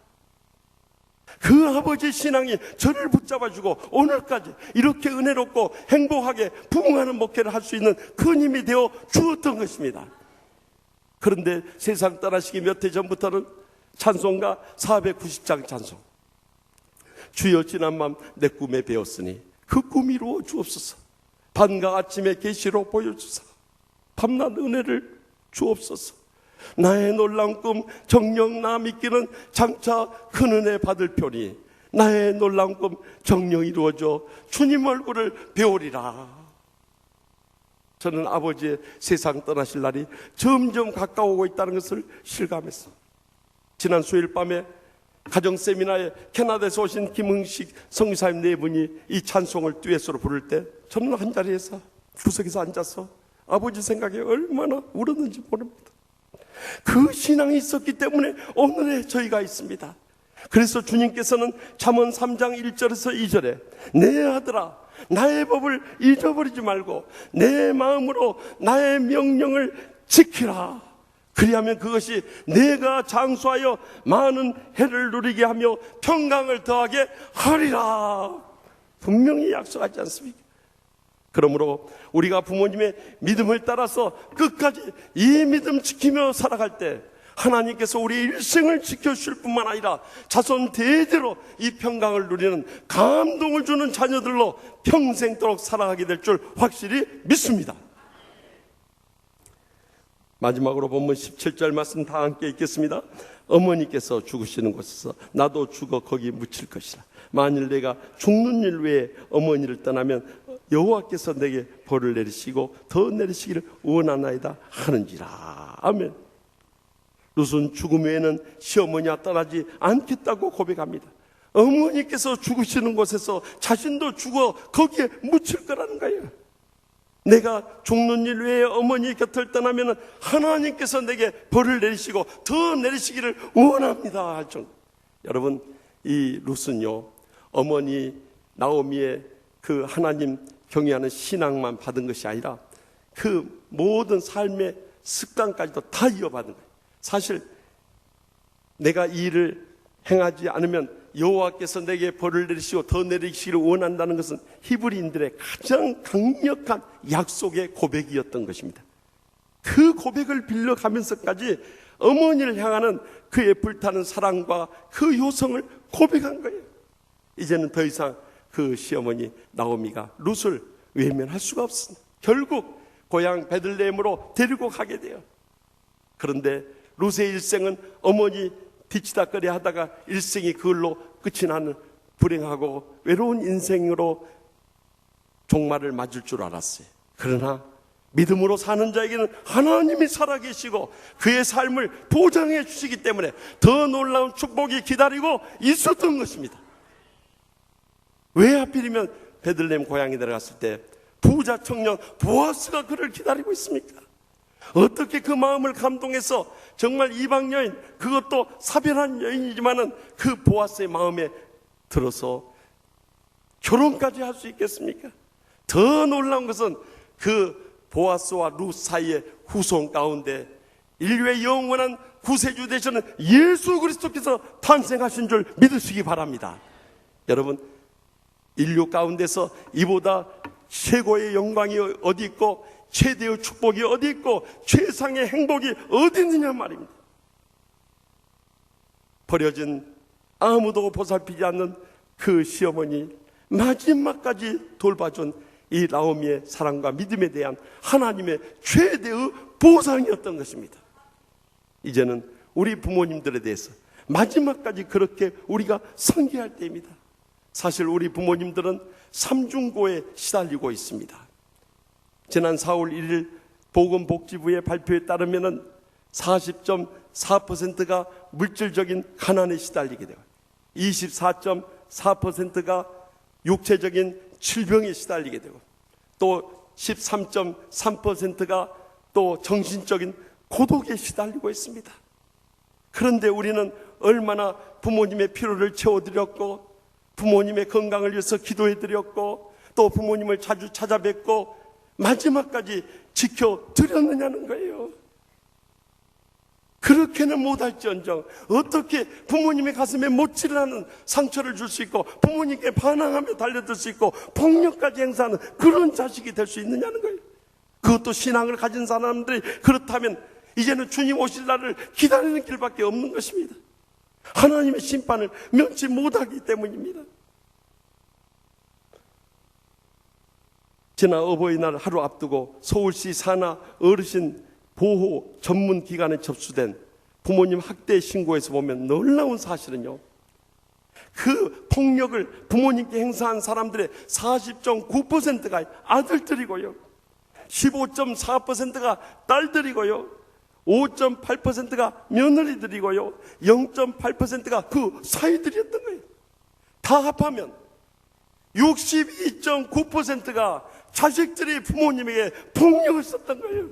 그 아버지의 신앙이 저를 붙잡아주고 오늘까지 이렇게 은혜롭고 행복하게 부흥하는 목회를 할 수 있는 큰 힘이 되어 주었던 것입니다. 그런데 세상 떠나시기 몇 해 전부터는 찬송가 490장 찬송. 주여 지난밤 내 꿈에 배웠으니 그 꿈 이루어 주옵소서. 밤과 아침에 계시로 보여주사 밤낮 은혜를 주옵소서. 나의 놀라운 꿈 정녕 나 믿기는 장차 큰 은혜 받을 표니 나의 놀라운 꿈 정녕 이루어져 주님 얼굴을 배우리라. 저는 아버지의 세상 떠나실 날이 점점 가까워오고 있다는 것을 실감했어. 지난 수요일 밤에 가정 세미나에 캐나다에서 오신 김흥식 성교사님 네 분이 이 찬송을 듀엣으로 부를 때 저는 한 자리에서 구석에서 앉아서 아버지 생각에 얼마나 울었는지 모릅니다. 그 신앙이 있었기 때문에 오늘의 저희가 있습니다. 그래서 주님께서는 잠언 3장 1절에서 2절에 내 아들아 나의 법을 잊어버리지 말고 내 마음으로 나의 명령을 지키라. 그리하면 그것이 내가 장수하여 많은 해를 누리게 하며 평강을 더하게 하리라. 분명히 약속하지 않습니까? 그러므로 우리가 부모님의 믿음을 따라서 끝까지 이 믿음 지키며 살아갈 때 하나님께서 우리 일생을 지켜주실 뿐만 아니라 자손 대대로 이 평강을 누리는 감동을 주는 자녀들로 평생도록 살아가게 될 줄 확실히 믿습니다. 마지막으로 본문 17절 말씀 다 함께 읽겠습니다. 어머니께서 죽으시는 곳에서 나도 죽어 거기 묻힐 것이라. 만일 내가 죽는 일 외에 어머니를 떠나면 여호와께서 내게 벌을 내리시고 더 내리시기를 원하나이다 하는지라. 아멘. 룻은 죽음 외에는 시어머니와 떠나지 않겠다고 고백합니다. 어머니께서 죽으시는 곳에서 자신도 죽어 거기에 묻힐 거라는 거예요. 내가 죽는 일 외에 어머니 곁을 떠나면 하나님께서 내게 벌을 내리시고 더 내리시기를 원합니다 할 정도. 여러분, 이 룻은요, 어머니 나오미의 그 하나님 경외하는 신앙만 받은 것이 아니라 그 모든 삶의 습관까지도 다 이어받은 거예요. 사실 내가 이 일을 행하지 않으면 여호와께서 내게 벌을 내리시고 더 내리시기를 원한다는 것은 히브리인들의 가장 강력한 약속의 고백이었던 것입니다. 그 고백을 빌려가면서까지 어머니를 향하는 그의 불타는 사랑과 그 요성을 고백한 거예요. 이제는 더 이상 그 시어머니 나오미가 룻을 외면할 수가 없습니다. 결국 고향 베들레헴으로 데리고 가게 돼요. 그런데 룻의 일생은 어머니 뒤치다거리 하다가 일생이 그걸로 끝이 나는 불행하고 외로운 인생으로 종말을 맞을 줄 알았어요. 그러나 믿음으로 사는 자에게는 하나님이 살아계시고 그의 삶을 보장해 주시기 때문에 더 놀라운 축복이 기다리고 있었던 것입니다. 왜 하필이면 베들레헴 고향에 들어갔을 때 부자 청년 보아스가 그를 기다리고 있습니까? 어떻게 그 마음을 감동해서 정말 이방 여인, 그것도 사별한 여인이지만은 그 보아스의 마음에 들어서 결혼까지 할 수 있겠습니까? 더 놀라운 것은 그 보아스와 룻 사이의 후손 가운데 인류의 영원한 구세주 되시는 예수 그리스도께서 탄생하신 줄 믿으시기 바랍니다. 여러분, 인류 가운데서 이보다 최고의 영광이 어디 있고 최대의 축복이 어디 있고 최상의 행복이 어디 있느냐 말입니다. 버려진 아무도 보살피지 않는 그 시어머니 마지막까지 돌봐준 이 나오미의 사랑과 믿음에 대한 하나님의 최대의 보상이었던 것입니다. 이제는 우리 부모님들에 대해서 마지막까지 그렇게 우리가 상기할 때입니다. 사실 우리 부모님들은 삼중고에 시달리고 있습니다. 지난 4월 1일 보건복지부의 발표에 따르면 40.4%가 물질적인 가난에 시달리게 되고 24.4%가 육체적인 질병에 시달리게 되고 또 13.3%가 또 정신적인 고독에 시달리고 있습니다. 그런데 우리는 얼마나 부모님의 필요를 채워드렸고 부모님의 건강을 위해서 기도해드렸고 또 부모님을 자주 찾아뵙고 마지막까지 지켜드렸느냐는 거예요. 그렇게는 못할지언정 어떻게 부모님의 가슴에 못질을 하는 상처를 줄 수 있고 부모님께 반항하며 달려들 수 있고 폭력까지 행사하는 그런 자식이 될 수 있느냐는 거예요. 그것도 신앙을 가진 사람들이 그렇다면 이제는 주님 오실 날을 기다리는 길밖에 없는 것입니다. 하나님의 심판을 면치 못하기 때문입니다. 지난 어버이날 하루 앞두고 서울시 산하 어르신 보호 전문 기관에 접수된 부모님 학대 신고에서 보면 놀라운 사실은요, 그 폭력을 부모님께 행사한 사람들의 40.9%가 아들들이고요, 15.4%가 딸들이고요, 5.8%가 며느리들이고요, 0.8%가 그 사위들이었던 거예요. 다 합하면 62.9%가 자식들이 부모님에게 폭력을 썼던 거예요.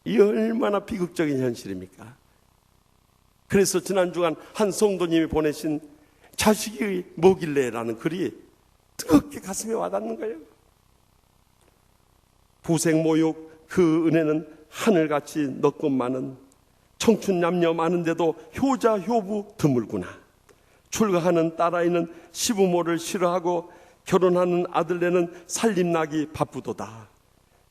이 얼마나 비극적인 현실입니까? 그래서 지난 주간 한 성도님이 보내신 자식이 뭐길래라는 글이 뜨겁게 가슴에 와닿는 거예요. 부생모육 그 은혜는 하늘같이 넓고 많은 청춘 남녀 많은데도 효자 효부 드물구나. 출가하는 딸아이는 시부모를 싫어하고 결혼하는 아들네는 살림나기 바쁘도다.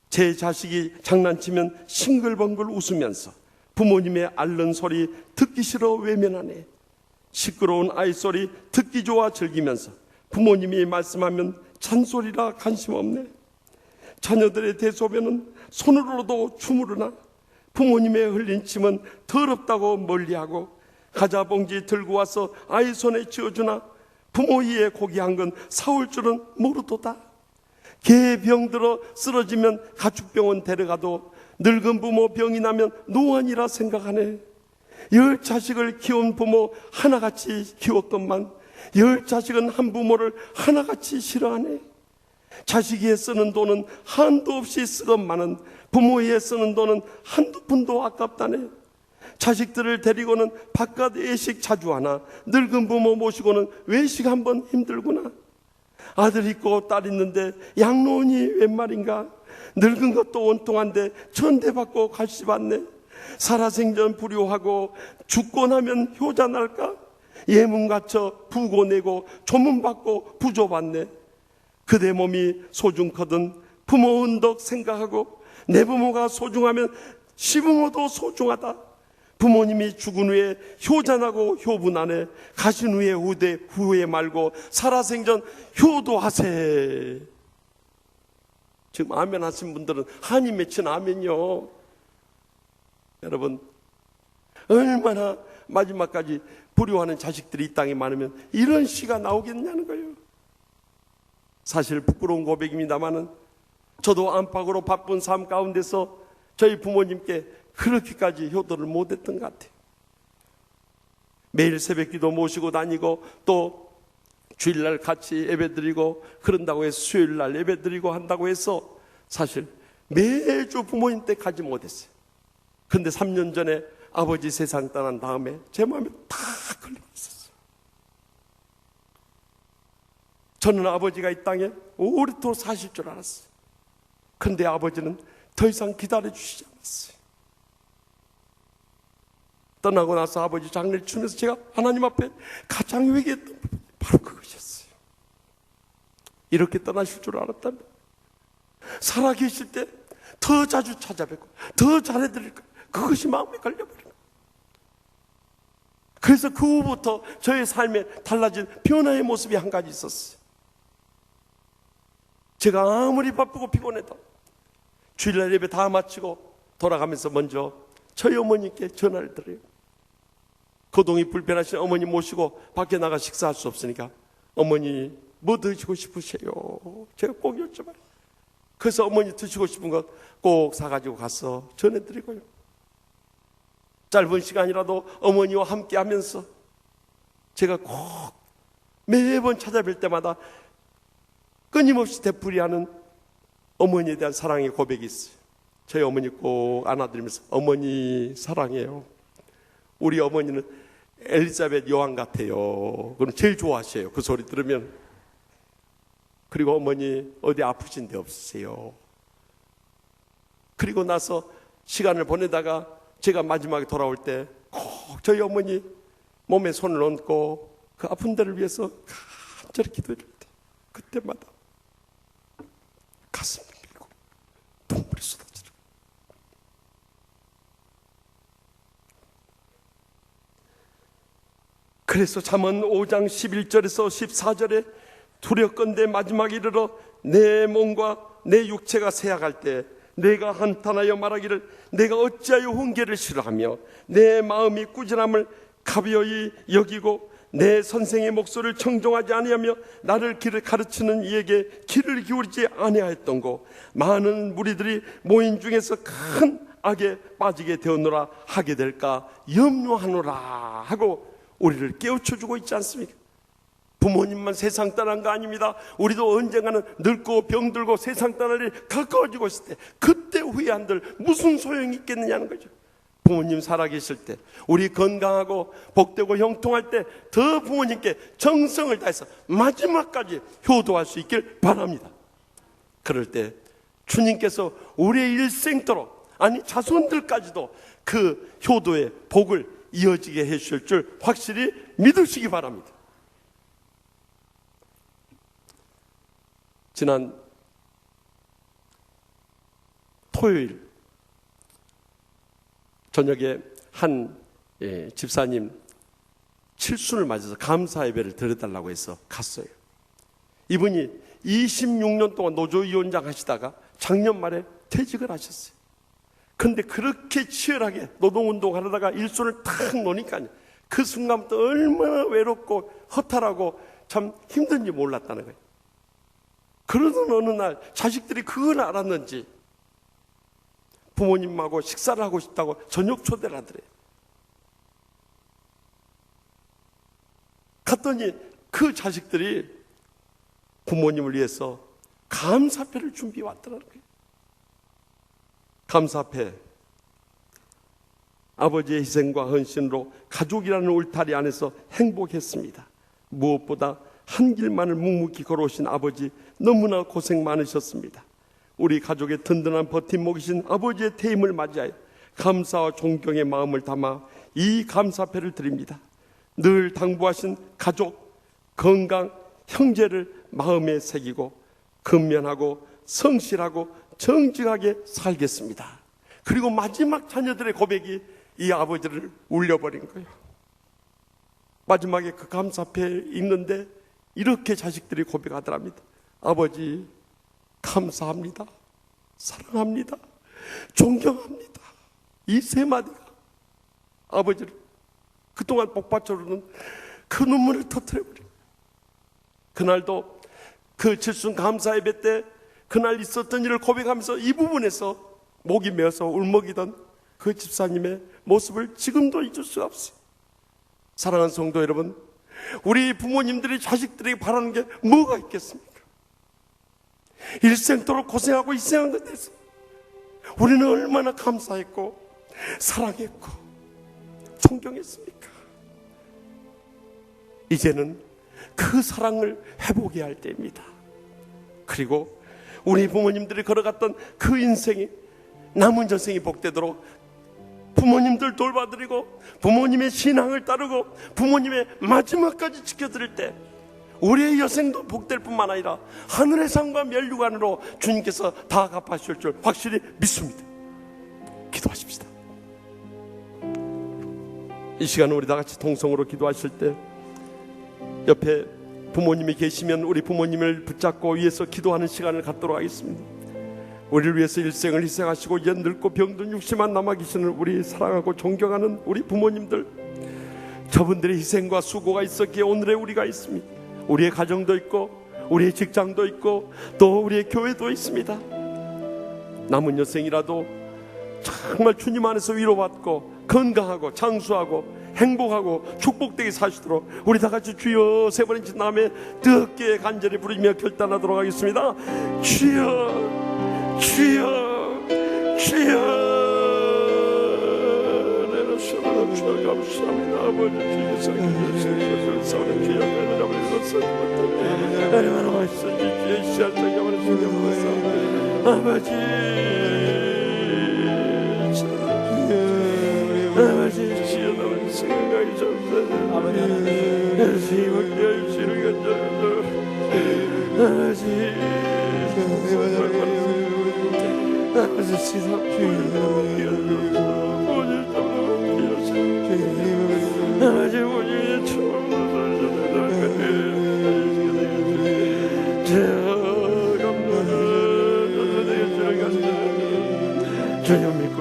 제 자식이 장난치면 싱글벙글 웃으면서 부모님의 앓는 소리 듣기 싫어 외면하네. 시끄러운 아이 소리 듣기 좋아 즐기면서 부모님이 말씀하면 잔소리라 관심 없네. 자녀들의 대소변은 손으로도 주무르나 부모님의 흘린 침은 더럽다고 멀리하고 과자봉지 들고 와서 아이 손에 쥐어주나 부모 이에 고기 한 건 사올 줄은 모르도다. 개 병들어 쓰러지면 가축병원 데려가도 늙은 부모 병이 나면 노안이라 생각하네. 10자식을 키운 부모 하나같이 키웠건만 10자식은 한 부모를 하나같이 싫어하네. 자식이에 쓰는 돈은 한도 없이 쓰건만은 부모에 쓰는 돈은 한두 푼도 아깝다네. 자식들을 데리고는 바깥 외식 자주 하나 늙은 부모 모시고는 외식 한번 힘들구나. 아들 있고 딸 있는데 양로원이 웬 말인가. 늙은 것도 온통한데 천대받고 갈시받네. 살아생전 불효하고 죽고 나면 효자 날까. 예문 갖춰 부고 내고 조문받고 부조받네. 그대 몸이 소중거든 부모 은덕 생각하고 내 부모가 소중하면 시부모도 소중하다. 부모님이 죽은 후에 효자나고 효분하네. 가신 후에 후회 말고 살아생전 효도하세. 지금 아멘 하신 분들은 한이 맺힌 아멘요. 여러분, 얼마나 마지막까지 불효하는 자식들이 이 땅에 많으면 이런 시가 나오겠냐는 거예요. 사실 부끄러운 고백입니다만은 저도 안팎으로 바쁜 삶 가운데서 저희 부모님께 그렇게까지 효도를 못했던 것 같아요. 매일 새벽기도 모시고 다니고 또 주일날 같이 예배드리고 그런다고 해서 수요일날 예배드리고 한다고 해서 사실 매주 부모님 때 가지 못했어요. 그런데 3년 전에 아버지 세상 떠난 다음에 제 마음에 다 걸리고 있었어요. 저는 아버지가 이 땅에 오랫도록 사실 줄 알았어요. 그런데 아버지는 더 이상 기다려주시지 않았어요. 떠나고 나서 아버지 장례를 치면서 제가 하나님 앞에 가장 회개했던 부분이 바로 그것이었어요. 이렇게 떠나실 줄 알았다면 살아계실 때 더 자주 찾아뵙고 더 잘해드릴 것, 그것이 마음에 걸려버린 거예요. 그래서 그 후부터 저의 삶에 달라진 변화의 모습이 한 가지 있었어요. 제가 아무리 바쁘고 피곤해도 주일날 예배 다 마치고 돌아가면서 먼저 저희 어머니께 전화를 드려요. 거동이 불편하신 어머니 모시고 밖에 나가 식사할 수 없으니까 어머니 뭐 드시고 싶으세요? 제가 꼭 여쭤봐요. 그래서 어머니 드시고 싶은 것 꼭 사가지고 가서 전해드리고요. 짧은 시간이라도 어머니와 함께 하면서 제가 꼭 매번 찾아뵐 때마다 끊임없이 되풀이하는 어머니에 대한 사랑의 고백이 있어요. 저희 어머니 꼭 안아드리면서 어머니 사랑해요. 우리 어머니는 엘리자벳 여왕 같아요. 그럼 제일 좋아하셔요. 그 소리 들으면. 그리고 어머니 어디 아프신 데 없으세요. 그리고 나서 시간을 보내다가 제가 마지막에 돌아올 때 꼭 저희 어머니 몸에 손을 얹고 그 아픈 데를 위해서 간절히 기도할 때 그때마다 가슴이 밀고 눈물이 쏟아지고 그래서 잠언 5장 11절에서 14절에 두렵건대 마지막에 이르러 내 몸과 내 육체가 쇠약할 때 내가 한탄하여 말하기를 내가 어찌하여 훈계를 싫어하며 내 마음이 꾸지람을 가벼이 여기고 내 선생의 목소리를 청종하지 아니하며 나를 길을 가르치는 이에게 귀를 기울이지 아니하였던고 많은 무리들이 모인 중에서 큰 악에 빠지게 되었노라 하게 될까 염려하노라 하고 우리를 깨우쳐주고 있지 않습니까? 부모님만 세상 떠난 거 아닙니다. 우리도 언젠가는 늙고 병들고 세상 떠날 일이 가까워지고 있을 때 그때 후회한들 무슨 소용이 있겠느냐는 거죠. 부모님 살아계실 때 우리 건강하고 복되고 형통할 때 더 부모님께 정성을 다해서 마지막까지 효도할 수 있길 바랍니다. 그럴 때 주님께서 우리의 일생도록 아니 자손들까지도 그 효도의 복을 이어지게 해주실 줄 확실히 믿으시기 바랍니다. 지난 토요일 저녁에 한 집사님 칠순을 맞아서 감사 예배를 드려달라고 해서 갔어요. 이분이 26년 동안 노조위원장 하시다가 작년 말에 퇴직을 하셨어요. 그런데 그렇게 치열하게 노동운동 하다가 일손을 탁 놓으니까 그 순간부터 얼마나 외롭고 허탈하고 참 힘든지 몰랐다는 거예요. 그러던 어느 날 자식들이 그걸 알았는지 부모님하고 식사를 하고 싶다고 저녁 초대를 하더래요. 갔더니 그 자식들이 부모님을 위해서 감사패를 준비해 왔더라는 거예요. 감사패. 아버지의 희생과 헌신으로 가족이라는 울타리 안에서 행복했습니다. 무엇보다 한 길만을 묵묵히 걸어오신 아버지 너무나 고생 많으셨습니다. 우리 가족의 든든한 버팀목이신 아버지의 퇴임을 맞이하여 감사와 존경의 마음을 담아 이 감사패를 드립니다. 늘 당부하신 가족, 건강, 형제를 마음에 새기고 근면하고 성실하고 정직하게 살겠습니다. 그리고 마지막 자녀들의 고백이 이 아버지를 울려버린 거예요. 마지막에 그 감사패 읽는데 이렇게 자식들이 고백하더랍니다. 아버지 감사합니다. 사랑합니다. 존경합니다. 이 세 마디가 아버지를 그동안 복받쳐오르는 그 눈물을 터뜨려버려요. 그날도 그 칠순 감사 예배 때 그날 있었던 일을 고백하면서 이 부분에서 목이 메어서 울먹이던 그 집사님의 모습을 지금도 잊을 수가 없어요. 사랑하는 성도 여러분, 우리 부모님들이 자식들에게 바라는 게 뭐가 있겠습니까? 일생도록 고생하고 희생한 것에 대해서 우리는 얼마나 감사했고 사랑했고 존경했습니까? 이제는 그 사랑을 회복해야 할 때입니다. 그리고 우리 부모님들이 걸어갔던 그 인생이 남은 전생이 복되도록 부모님들 돌봐드리고 부모님의 신앙을 따르고 부모님의 마지막까지 지켜드릴 때 우리의 여생도 복될 뿐만 아니라 하늘의 상과 멸류관으로 주님께서 다 갚아주실 줄 확실히 믿습니다. 기도하십시다. 이 시간은 우리 다 같이 동성으로 기도하실 때 옆에 부모님이 계시면 우리 부모님을 붙잡고 위에서 기도하는 시간을 갖도록 하겠습니다. 우리를 위해서 일생을 희생하시고 이제 늙고 병든 육신만 남아 계시는 우리 사랑하고 존경하는 우리 부모님들, 저분들의 희생과 수고가 있었기에 오늘의 우리가 있습니다. 우리의 가정도 있고 우리의 직장도 있고 또 우리의 교회도 있습니다. 남은 여생이라도 정말 주님 안에서 위로받고 건강하고 장수하고 행복하고 축복되게 사시도록 우리 다 같이 주여 세 번째 다음에 뜨겁게 간절히 부르며 결단하도록 하겠습니다. 주여 주여 주여. 내가 주여 주여 감사합니다. 아버지 주여 사랑의 주여 얼마나 맛있어 주여 시알떡이 아버지 아버지 주여 나를 생각하기 전에 아버지 이밖에 주를 간절하다 아버지 아버지 시상 주여 아버지 우리의 처음 주여 믿고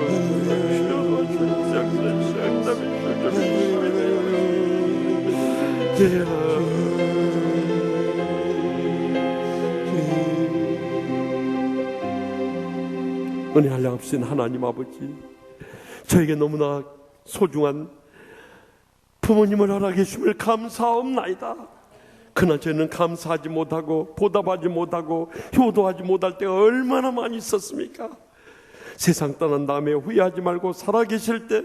은혜 한량없인 하나님 아버지, 저에게 너무나 소중한 부모님을 허락해 주심을 감사하옵나이다. 그러나 저는 감사하지 못하고 보답하지 못하고 효도하지 못할 때가 얼마나 많이 있었습니까? 세상 떠난 다음에 후회하지 말고 살아계실 때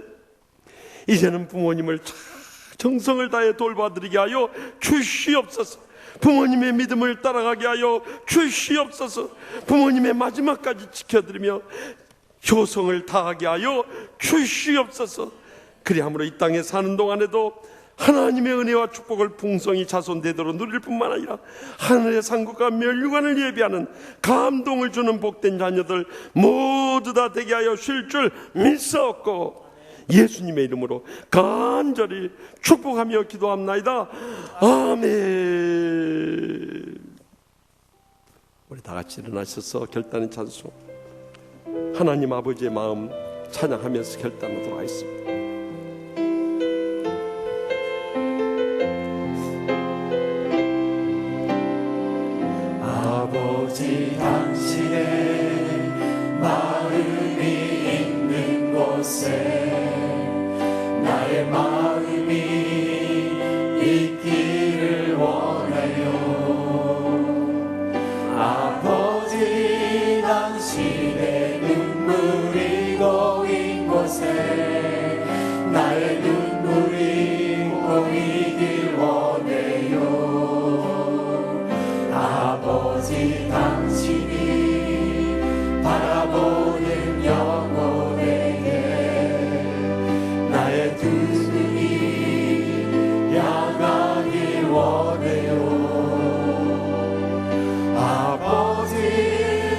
이제는 부모님을 정성을 다해 돌봐드리게 하여 주시옵소서. 부모님의 믿음을 따라가게 하여 주시옵소서. 부모님의 마지막까지 지켜드리며 효성을 다하게 하여 주시옵소서. 그리함으로 이 땅에 사는 동안에도 하나님의 은혜와 축복을 풍성히 자손되도록 누릴 뿐만 아니라 하늘의 상급과 멸류관을 예비하는 감동을 주는 복된 자녀들 모두 다 되게 하여 쉴 줄 믿사옵고 예수님의 이름으로 간절히 축복하며 기도합나이다. 아멘. 우리 다 같이 일어나셔서 결단의 찬송 하나님 아버지의 마음 찬양하면서 결단하도록 하겠습니다. 아버지 아버지 당신의 마음이 있는 곳에 나의 마음이 있기를 원하요. 아버지 당신의 눈물이 고인 곳에 나의 눈물이 고이길 원해요. 아버지 당신이 바라보는 영혼에게 나의 두 눈이 향하길 원해요. 아버지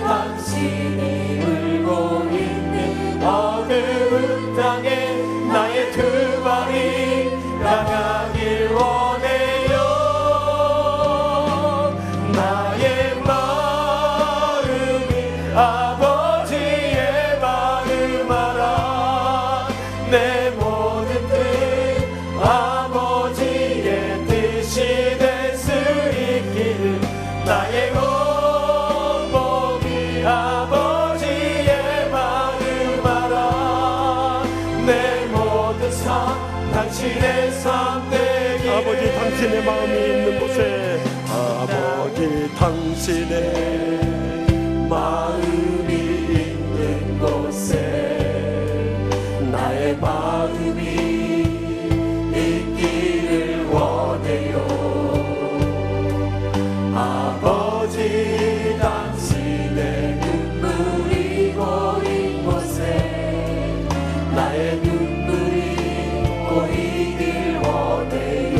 당신이 울고 있는 어두운 땅에 나의 두 발이 향하길 원해요. 나의 마음이 아버지의 마음 알아. 내 모든 뜻 아버지의 뜻이 될 수 있기를. 나의 온몸이 아버지의 마음 알아. 내 모든 삶 당신의 삶 되기를. 아버지 당신의 마음이 있는 곳에 아버지 당신의 마음이 있는 곳에 나의 마음이 있기를 원해요. 아버지 당신의 눈물이 고인 곳에 나의 눈물이 고이길 원해요.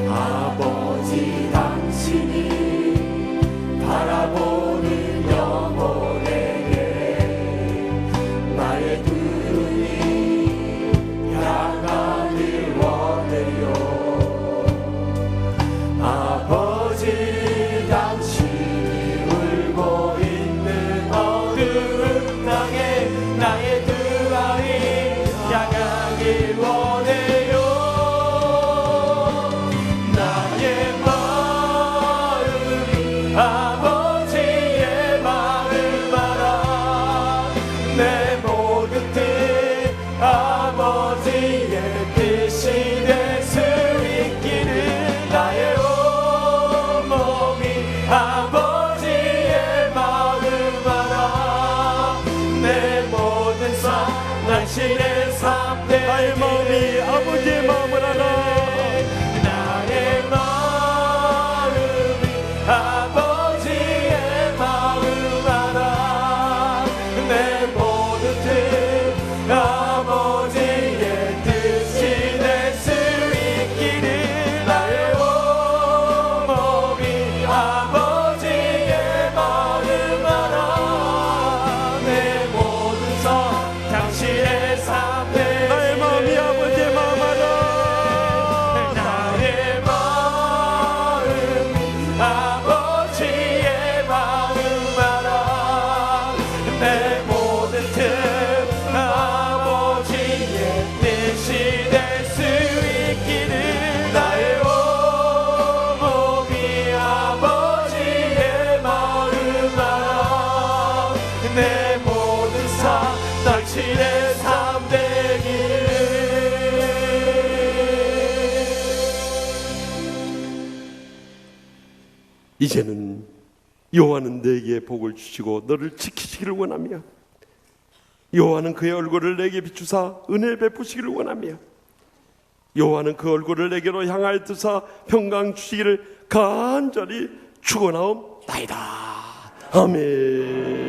아버지 당신이 바라보는 영혼에게 나의 두 눈이 향하길 원해요. 아버지 당신이 울고 있는 어두운 땅에 나의 두 발이 향하길 원해요. 나의 마음이 아버지의 마음 알아. 내 모든 뜻 아버지의 뜻이 될 수 있기를. 나의 온몸이 아버지의 마음 알아. 내 모든 삶 당신의 삶 되기를. 나의 마음이 아버지의 마음을 알아. 나의 마음이 아버지의 마음 알아. 내 모든 뜻 아버지의 뜻이 될 수 있기를. 나의 온몸이 아버지의 마음 알아. 내 모든 삶 당신의 삶 되기를. 나의 마음이 아버지의 마음 알아. 나의 마음이 아버지의 마음 알아. 내 모든 뜻 아버지의 뜻이 될 수 있기를. 나의 온몸이 아버지의 마음 알아. 내 모든 삶 당신의 삶 되기를. 이제는 여호와는 내게 복을 주시고 너를 지키시기를 원하며 여호와는 그의 얼굴을 내게 비추사 은혜 베푸시기를 원하며 여호와는 그 얼굴을 내게로 향하여 뜨사 평강 주시기를 간절히 축원하옵나이다. 아멘.